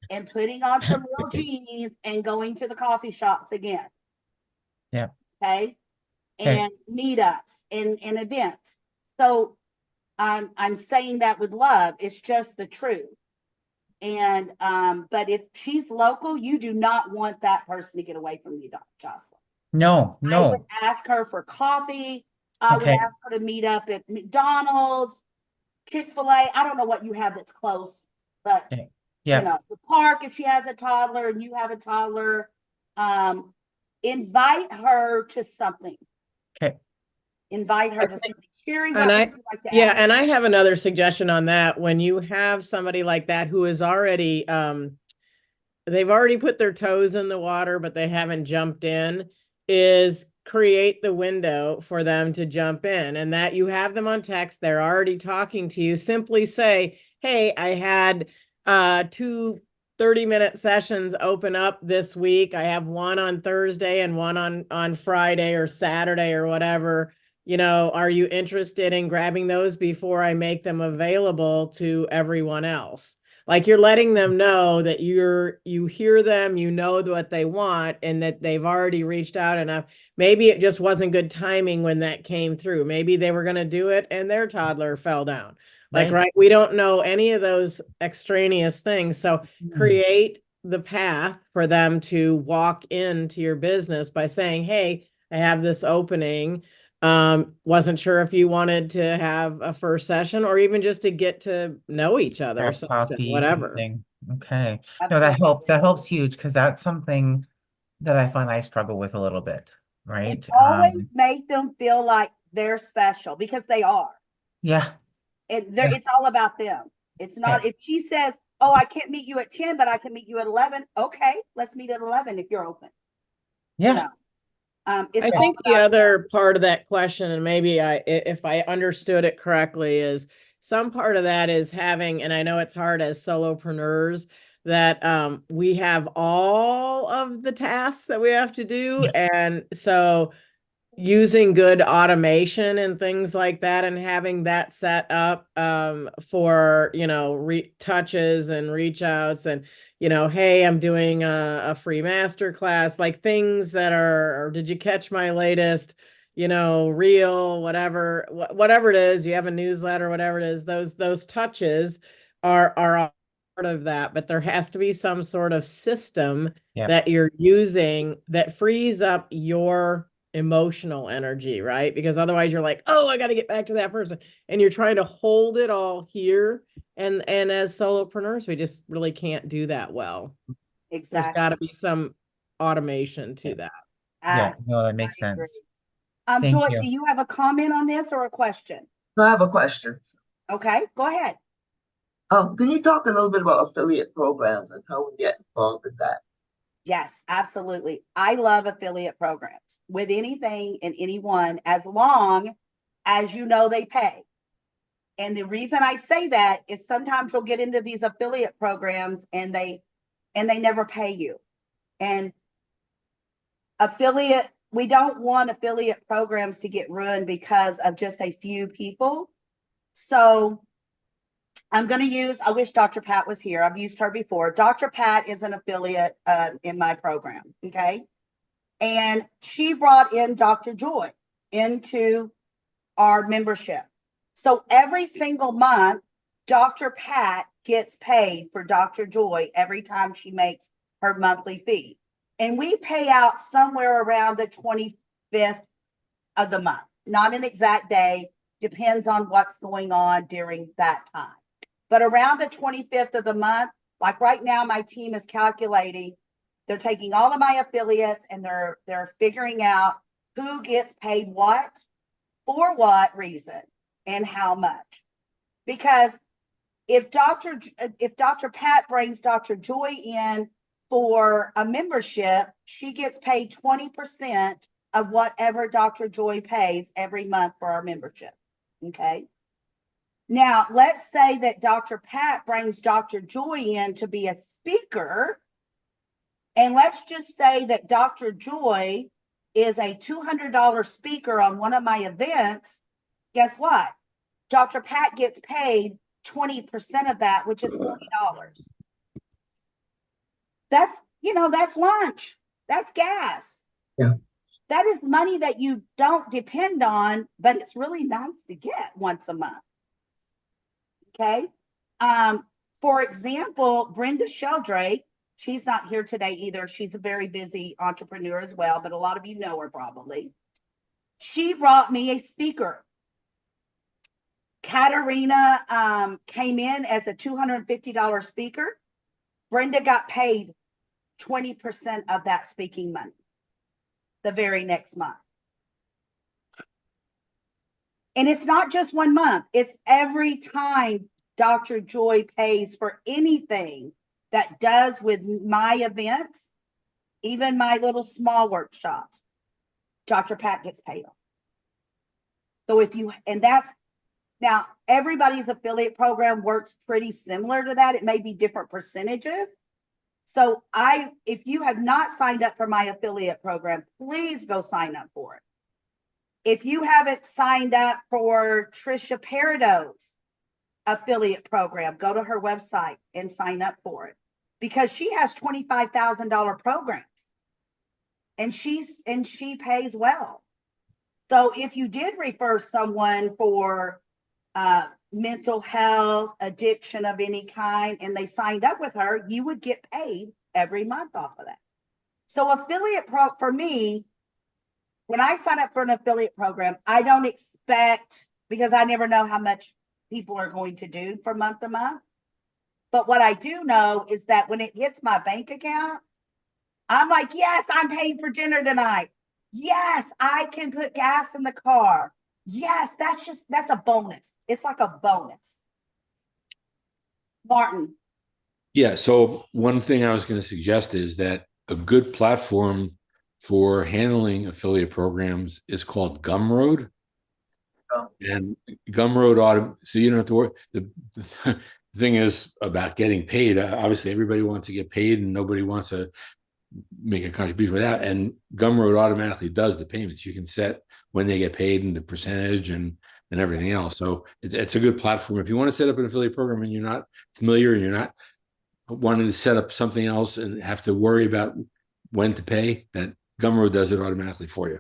Speaker 1: and putting on some real jeans and going to the coffee shops again.
Speaker 6: Yeah.
Speaker 1: Okay.
Speaker 6: Okay.
Speaker 1: And meetups and events. So I'm saying that with love. It's just the truth. And but if she's local, you do not want that person to get away from you, Jocelyn.
Speaker 6: No.
Speaker 1: I would ask her for coffee. I would
Speaker 6: Okay.
Speaker 1: ask her to meet up at McDonald's, Chick-fil-A. I don't know what you have that's close, but
Speaker 6: Okay. Yeah.
Speaker 1: the park if she has a toddler and you have a toddler. Invite her to something.
Speaker 6: Okay.
Speaker 1: Invite her to something. Sherri, what
Speaker 5: And
Speaker 1: would you like to
Speaker 5: yeah,
Speaker 1: add?
Speaker 5: and I have another suggestion on that. When you have somebody like that who is already, they've already put their toes in the water, but they haven't jumped in, is create the window for them to jump in, and that you have them on text. They're already talking to you. Simply say, hey, I had 2 30-minute sessions open up this week. I have one on Thursday and one on Friday or Saturday or whatever. Are you interested in grabbing those before I make them available to everyone else? Like you're letting them know that you hear them, you know what they want, and that they've already reached out enough. Maybe it just wasn't good timing when that came through. Maybe they were going to do it and their toddler fell down. Like, right, we don't know any of those extraneous things. So create the path for them to walk into your business by saying, hey, I have this opening. Wasn't sure if you wanted to have a first session or even just to get to know each other,
Speaker 6: Have
Speaker 5: session,
Speaker 6: coffee,
Speaker 5: whatever.
Speaker 6: something. Okay. No, that helps. That helps huge because that's something that I find I struggle with a little bit, right?
Speaker 1: Always make them feel like they're special because they are.
Speaker 6: Yeah.
Speaker 1: It's all about them. It's not, if she says, oh, I can't meet you at 10, but I can meet you at 11. Okay, let's meet at 11 if you're open.
Speaker 6: Yeah.
Speaker 1: You know?
Speaker 5: I think the other part of that question, and maybe if I understood it correctly, is some part of that is having, and I know it's hard as solopreneurs, that we have all of the tasks that we have to do. And so using good automation and things like that and having that set up for, touches and reach outs and, hey, I'm doing a free master class, like things that are, or did you catch my latest, reel, whatever it is, you have a newsletter, whatever it is, those touches are all part of that, but there has to be some sort of system that you're using that frees up your emotional energy, right? Because otherwise you're like, oh, I got to get back to that person. And you're trying to hold it all here. And as solopreneurs, we just really can't do that well.
Speaker 1: Exactly.
Speaker 5: There's got to be some automation to that.
Speaker 6: Yeah, no, that makes sense. Thank
Speaker 1: Joy,
Speaker 6: you.
Speaker 1: do you have a comment on this or a question?
Speaker 3: I have a question.
Speaker 1: Okay, go ahead.
Speaker 3: Can you talk a little bit about affiliate programs and how we get involved with that?
Speaker 1: Yes, absolutely. I love affiliate programs with anything and anyone as long as they pay. And the reason I say that is sometimes you'll get into these affiliate programs and they never pay you. And we don't want affiliate programs to get ruined because of just a few people. So I'm going to use, I wish Dr. Pat was here. I've used her before. Dr. Pat is an affiliate in my program. Okay. And she brought in Dr. Joy into our membership. So every single month, Dr. Pat gets paid for Dr. Joy every time she makes her monthly fee. And we pay out somewhere around the 25th of the month, not an exact day, depends on what's going on during that time. But around the 25th of the month, like right now, my team is calculating, they're taking all of my affiliates and they're figuring out who gets paid what, for what reason, and how much. Because if Dr. Pat brings Dr. Joy in for a membership, she gets paid 20% of whatever Dr. Joy pays every month for our membership. Okay. Now, let's say that Dr. Pat brings Dr. Joy in to be a speaker. And let's just say that Dr. Joy is a $200 speaker on one of my events. Guess what? Dr. Pat gets paid 20% of that, which is $40. That's lunch. That's gas.
Speaker 3: Yeah.
Speaker 1: That is money that you don't depend on, but it's really nice to get once a month. Okay. For example, Brenda Sheldrake, she's not here today either. She's a very busy entrepreneur as well, but a lot of you know her probably. She brought me a speaker. Katarina came in as a $250 speaker. Brenda got paid 20% of that speaking money the very next month. And it's not just 1 month. It's every time Dr. Joy pays for anything that does with my events, even my little small workshops, Dr. Pat gets paid on. So now everybody's affiliate program works pretty similar to that. It may be different percentages. So if you have not signed up for my affiliate program, please go sign up for it. If you haven't signed up for Trisha Parados, affiliate program, go to her website and sign up for it, because she has $25,000 programs and she pays well. So if you did refer someone for mental health, addiction of any kind, and they signed up with her, you would get paid every month off of that. So for me, when I sign up for an affiliate program, I don't expect, because I never know how much people are going to do from month to month. But what I do know is that when it hits my bank account, I'm like, yes, I'm paying for dinner tonight. Yes, I can put gas in the car. Yes, that's a bonus. It's like a bonus. Martin.
Speaker 7: Yeah. So one thing I was going to suggest is that a good platform for handling affiliate programs is called Gumroad.
Speaker 3: Oh.
Speaker 7: And Gumroad so you don't have to worry. The thing is about getting paid. Obviously, everybody wants to get paid, and nobody wants to make a contribution for that. And Gumroad automatically does the payments. You can set when they get paid and the percentage and everything else. So it's a good platform. If you want to set up an affiliate program and you're not familiar and you're not wanting to set up something else and have to worry about when to pay, that Gumroad does it automatically for you.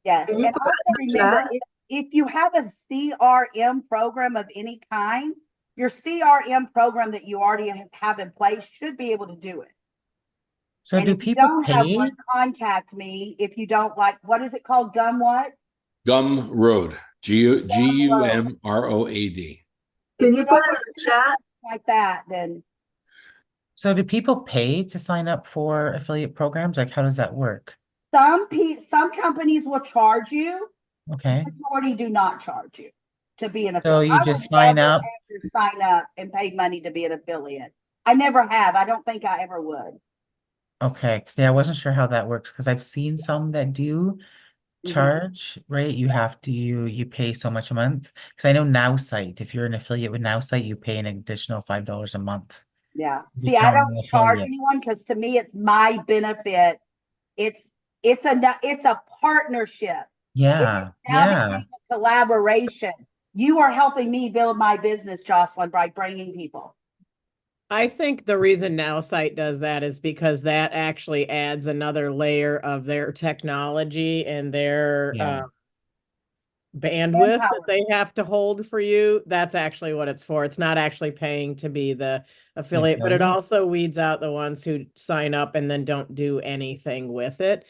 Speaker 1: Yes.
Speaker 3: Can
Speaker 1: And
Speaker 3: you put
Speaker 1: also
Speaker 3: that in the
Speaker 1: remember,
Speaker 3: chat?
Speaker 1: if you have a CRM program of any kind, your CRM program that you already have in place should be able to do it.
Speaker 6: So
Speaker 1: And
Speaker 6: do
Speaker 1: if you
Speaker 6: people
Speaker 1: don't have
Speaker 6: pay?
Speaker 1: one, contact me. If you don't like, what is it called? What?
Speaker 7: Gumroad, Gumroad.
Speaker 3: Can you put it in the chat?
Speaker 1: Like that, then
Speaker 6: So do people pay to sign up for affiliate programs? Like, how does that work?
Speaker 1: some companies will charge you.
Speaker 6: Okay.
Speaker 1: Majority do not charge you to be an
Speaker 6: So
Speaker 1: affiliate.
Speaker 6: you
Speaker 1: I
Speaker 6: just
Speaker 1: would
Speaker 6: sign
Speaker 1: never
Speaker 6: up.
Speaker 1: ever sign up and pay money to be an affiliate. I never have. I don't think I ever would.
Speaker 6: Okay. 'Cause, yeah, I wasn't sure how that works because I've seen some that do charge, right? You have to you pay so much a month. Because I know NowSite, if you're an affiliate with NowSite, you pay an additional $5 a month
Speaker 1: Yeah.
Speaker 6: to
Speaker 1: See, I
Speaker 6: become
Speaker 1: don't
Speaker 6: an
Speaker 1: charge
Speaker 6: affiliate.
Speaker 1: anyone because to me it's my benefit. It's a partnership.
Speaker 6: Yeah,
Speaker 1: Now
Speaker 6: yeah.
Speaker 1: became a collaboration. You are helping me build my business, Jocelyn, by bringing people.
Speaker 5: I think the reason NowSite does that is because that actually adds another layer of their technology and their
Speaker 6: Yeah.
Speaker 5: bandwidth that
Speaker 1: Empower.
Speaker 5: they have to hold for you. That's actually what it's for. It's not actually paying to be the affiliate, but it
Speaker 6: Okay.
Speaker 5: also weeds out the ones who sign up and then don't do anything with it.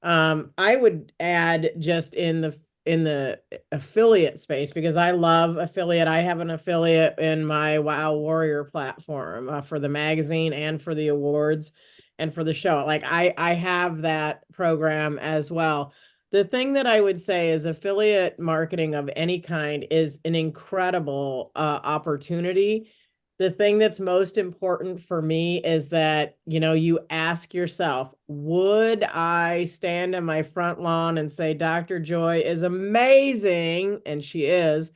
Speaker 5: I would add just in the affiliate space, because I love affiliate. I have an affiliate in my Wow Warrior platform for the magazine and for the awards and for the show. Like I have that program as well. The thing that I would say is affiliate marketing of any kind is an incredible opportunity. The thing that's most important for me is that, you ask yourself, would I stand in my front lawn and say, Dr. Joy is amazing? And she is,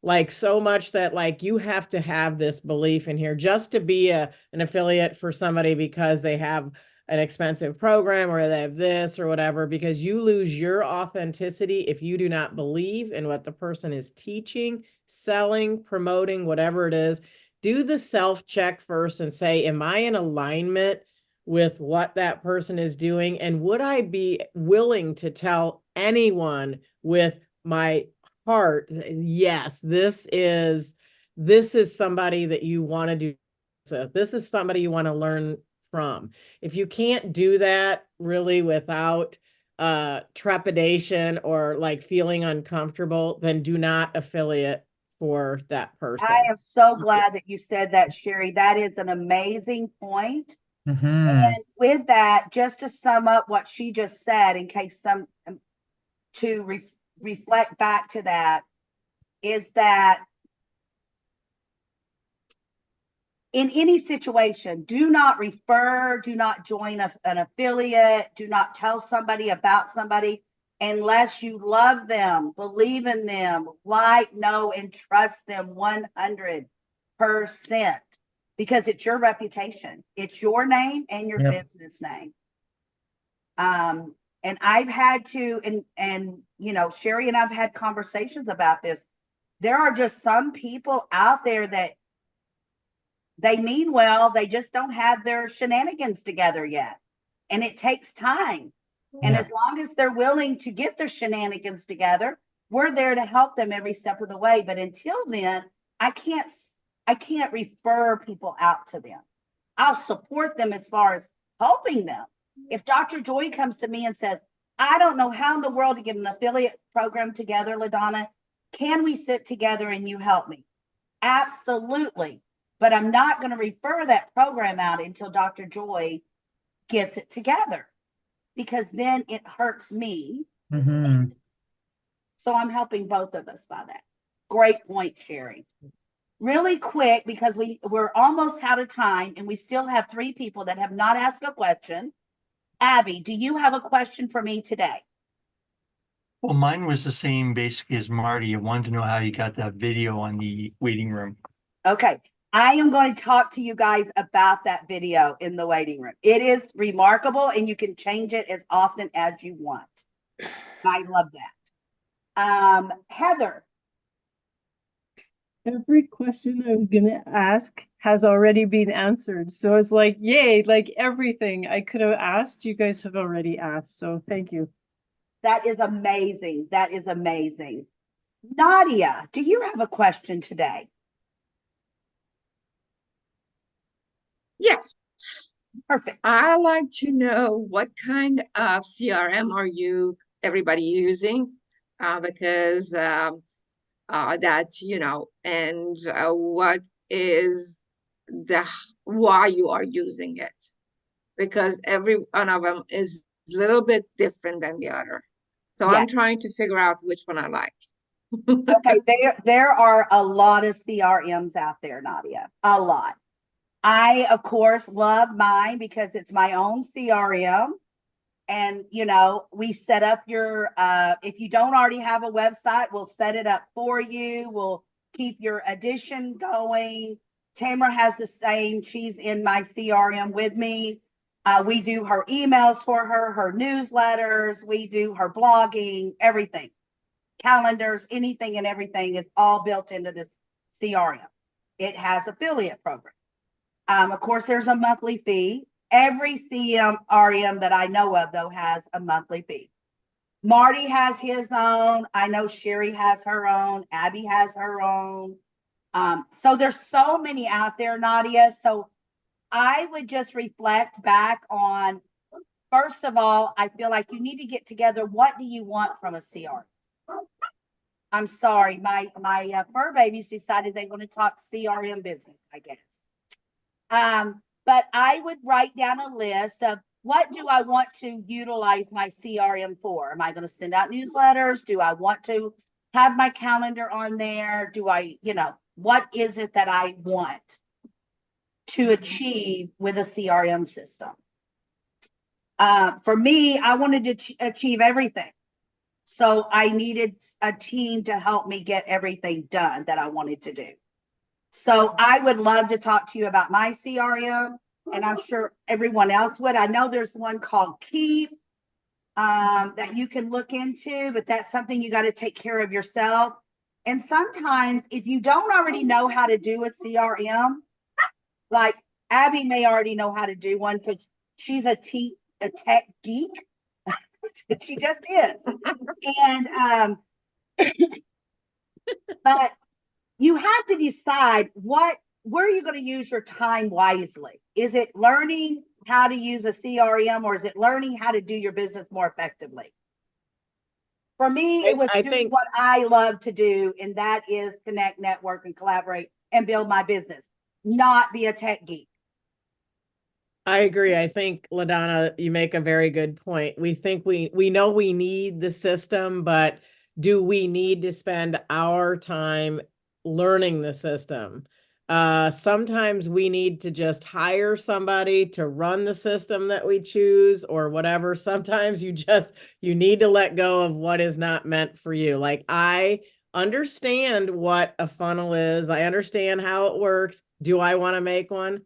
Speaker 5: like, so much that, like, you have to have this belief in here just to be an affiliate for somebody because they have an expensive program or they have this or whatever, because you lose your authenticity if you do not believe in what the person is teaching, selling, promoting, whatever it is. Do the self-check first and say, am I in alignment with what that person is doing? And would I be willing to tell anyone with my heart, yes, this is somebody that you want to do. So this is somebody you want to learn from. If you can't do that really without trepidation or like feeling uncomfortable, then do not affiliate for that person.
Speaker 1: I am so glad that you said that, Sherri. That is an amazing point.
Speaker 6: Mm-hmm.
Speaker 1: And with that, just to sum up what she just said, in case reflect back to that, is that in any situation, do not refer, do not join an affiliate, do not tell somebody about somebody unless you love them, believe in them, know, and trust them 100%, because it's your reputation. It's your name and your business name. And I've had to, and Sherri and I've had conversations about this. There are just some people out there that they mean well, they just don't have their shenanigans together yet. And it takes time. And
Speaker 6: Yeah.
Speaker 1: as long as they're willing to get their shenanigans together, we're there to help them every step of the way. But until then, I can't refer people out to them. I'll support them as far as helping them. If Dr. Joy comes to me and says, I don't know how in the world to get an affiliate program together, LaDonna, can we sit together and you help me? Absolutely. But I'm not going to refer that program out until Dr. Joy gets it together, because then it hurts me.
Speaker 6: Mhm.
Speaker 1: So I'm helping both of us by that. Great point, Sherri. Really quick, because we're almost out of time and we still have 3 people that have not asked a question. Abby, do you have a question for me today?
Speaker 9: Well, mine was the same basically as Marty. I wanted to know how you got that video on the waiting room.
Speaker 1: Okay. I am going to talk to you guys about that video in the waiting room. It is remarkable and you can change it as often as you want. I love that. Heather.
Speaker 8: Every question I was going to ask has already been answered. So it's like, yay, like everything I could have asked, you guys have already asked. So thank you.
Speaker 1: That is amazing. That is amazing. Nadia, do you have a question today?
Speaker 4: Yes.
Speaker 1: Perfect.
Speaker 4: I like to know what kind of CRM are everybody using? Because that, and what is why you are using it? Because every one of them is a little bit different than the other. So I'm
Speaker 1: Yes.
Speaker 4: trying to figure out which one I like.
Speaker 1: Okay, there are a lot of CRMs out there, Nadia, a lot. I, of course, love mine because it's my own CRM. And, we set up your, if you don't already have a website, we'll set it up for you. We'll keep your addition going. Tamara has the same. She's in my CRM with me. We do her emails for her newsletters. We do her blogging, everything. Calendars, anything and everything is all built into this CRM. It has affiliate programs. Of course, there's a monthly fee. Every CRM that I know of, though, has a monthly fee. Marty has his own. I know Sherri has her own. Abby has her own. So there's so many out there, Nadia. So I would just reflect back on, first of all, I feel like you need to get together. What do you want from a CRM? I'm sorry, my fur babies decided they want to talk CRM business, I guess. But I would write down a list of what do I want to utilize my CRM for? Am I going to send out newsletters? Do I want to have my calendar on there? Do I, what is it that I want to achieve with a CRM system? For me, I wanted to achieve everything. So I needed a team to help me get everything done that I wanted to do. So I would love to talk to you about my CRM, and I'm sure everyone else would. I know there's one called Keep that you can look into, but that's something you got to take care of yourself. And sometimes if you don't already know how to do a CRM, like Abby may already know how to do one because she's a tech geek. She just is. And but you have to decide where are you going to use your time wisely? Is it learning how to use a CRM, or is it learning how to do your business more effectively? For me, it was doing what I love to do, and that is connect, network, and collaborate and build my business, not be a tech geek.
Speaker 5: I agree. I think, LaDonna, you make a very good point. We think we know we need the system, but do we need to spend our time learning the system? Sometimes we need to just hire somebody to run the system that we choose or whatever. Sometimes you need to let go of what is not meant for you. Like, I understand what a funnel is. I understand how it works. Do I want to make one?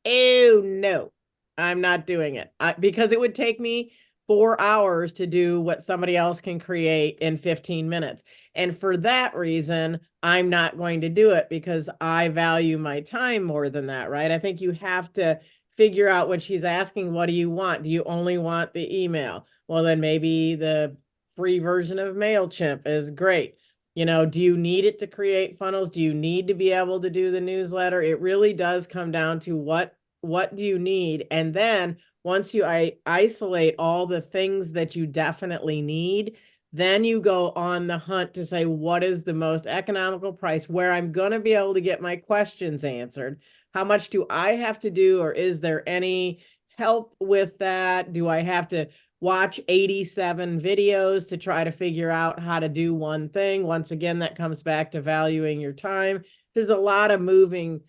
Speaker 5: Oh, no, I'm not doing it because it would take me 4 hours to do what somebody else can create in 15 minutes. And for that reason, I'm not going to do it because I value my time more than that, right? I think you have to figure out what she's asking. What do you want? Do you only want the email? Well, then maybe the free version of MailChimp is great. You know, do you need it to create funnels? Do you need to be able to do the newsletter? It really does come down to what do you need? And then once you isolate all the things that you definitely need, then you go on the hunt to say, what is the most economical price where I'm going to be able to get my questions answered? How much do I have to do, or is there any help with that? Do I have to watch 87 videos to try to figure out how to do one thing? Once again, that comes back to valuing your time. There's a lot of moving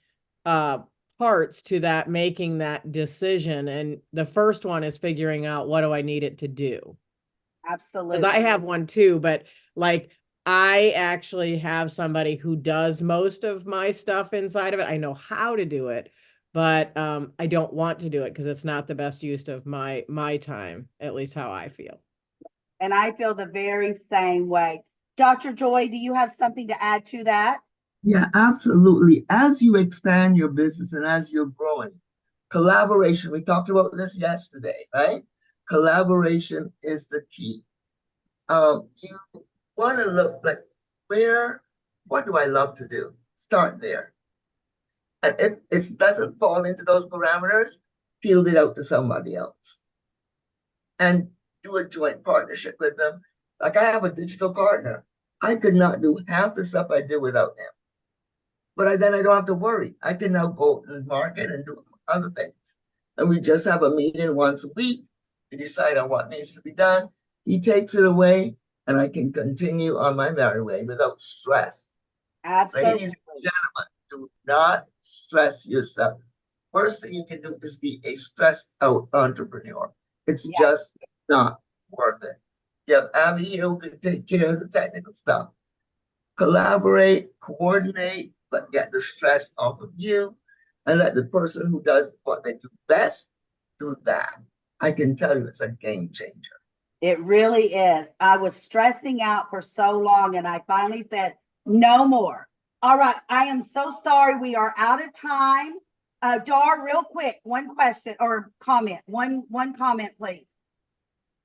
Speaker 5: parts to that, making that decision. And the first one is figuring out, what do I need it to do?
Speaker 1: Absolutely.
Speaker 5: I have one too, but like, I actually have somebody who does most of my stuff inside of it. I know how to do it, but I don't want to do it because it's not the best use of my time, at least how I feel.
Speaker 1: And I feel the very same way. Dr. Joy, do you have something to add to that?
Speaker 3: Yeah, absolutely. As you expand your business and as you're growing, collaboration, we talked about this yesterday, right? Collaboration is the key. You want to look like, what do I love to do? Start there. And if it doesn't fall into those parameters, field it out to somebody else. And do a joint partnership with them. Like, I have a digital partner. I could not do half the stuff I do without them. But then I don't have to worry. I can now go and market and do other things. And we just have a meeting once a week to decide on what needs to be done. He takes it away, and I can continue on my merry way without stress.
Speaker 1: Absolutely.
Speaker 3: Ladies and gentlemen, do not stress yourself. Worst thing you can do is be a stressed out entrepreneur. It's just not worth it. You have Abby here who can take care of the technical stuff. Collaborate, coordinate, but get the stress off of you, and let the person who does what they do best do that. I can tell you it's a game changer.
Speaker 1: It really is. I was stressing out for so long, and I finally said, no more. All right. I am so sorry. We are out of time. Dar, real quick, one question or comment. One comment, please.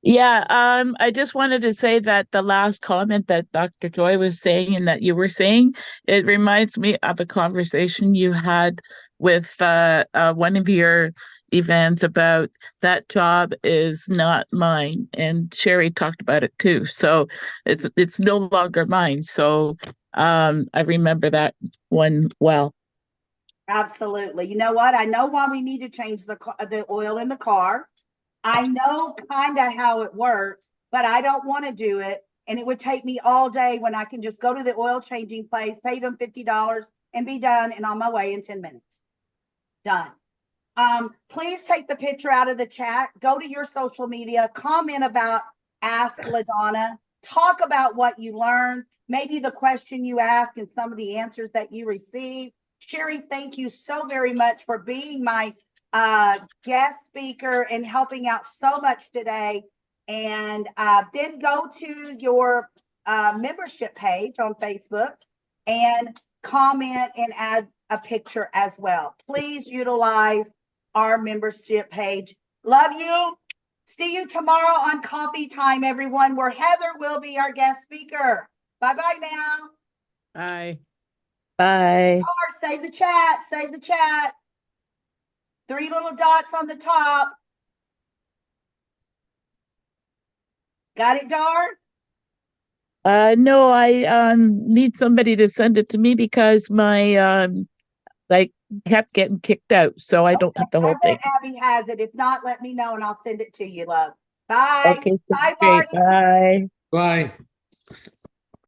Speaker 10: Yeah, I just wanted to say that the last comment that Dr. Joy was saying and that you were saying, it reminds me of a conversation you had with one of your events about that job is not mine, and Sherri talked about it too. So it's no longer mine. So I remember that one well.
Speaker 1: Absolutely. You know what? I know why we need to change the oil in the car. I know kind of how it works, but I don't want to do it. And it would take me all day when I can just go to the oil changing place, pay them $50 and be done and on my way in 10 minutes. Done. Please take the picture out of the chat. Go to your social media, comment about Ask LaDonna, talk about what you learned, maybe the question you asked and some of the answers that you received. Sherri, thank you so very much for being my guest speaker and helping out so much today. And then go to your membership page on Facebook and comment and add a picture as well. Please utilize our membership page. Love you. See you tomorrow on Coffee Time, everyone, where Heather will be our guest speaker. Bye-bye now.
Speaker 5: Bye.
Speaker 10: Bye.
Speaker 1: Or save the chat. Save the chat. 3 little dots on the top. Got it, Dar?
Speaker 10: No, I need somebody to send it to me because my like kept getting kicked out, so I don't have the whole
Speaker 1: I bet
Speaker 10: thing.
Speaker 1: Abby has it. If not, let me know and I'll send it to you, love. Bye.
Speaker 10: Okay,
Speaker 1: Bye,
Speaker 10: great.
Speaker 1: Marty.
Speaker 10: Bye.
Speaker 7: Bye.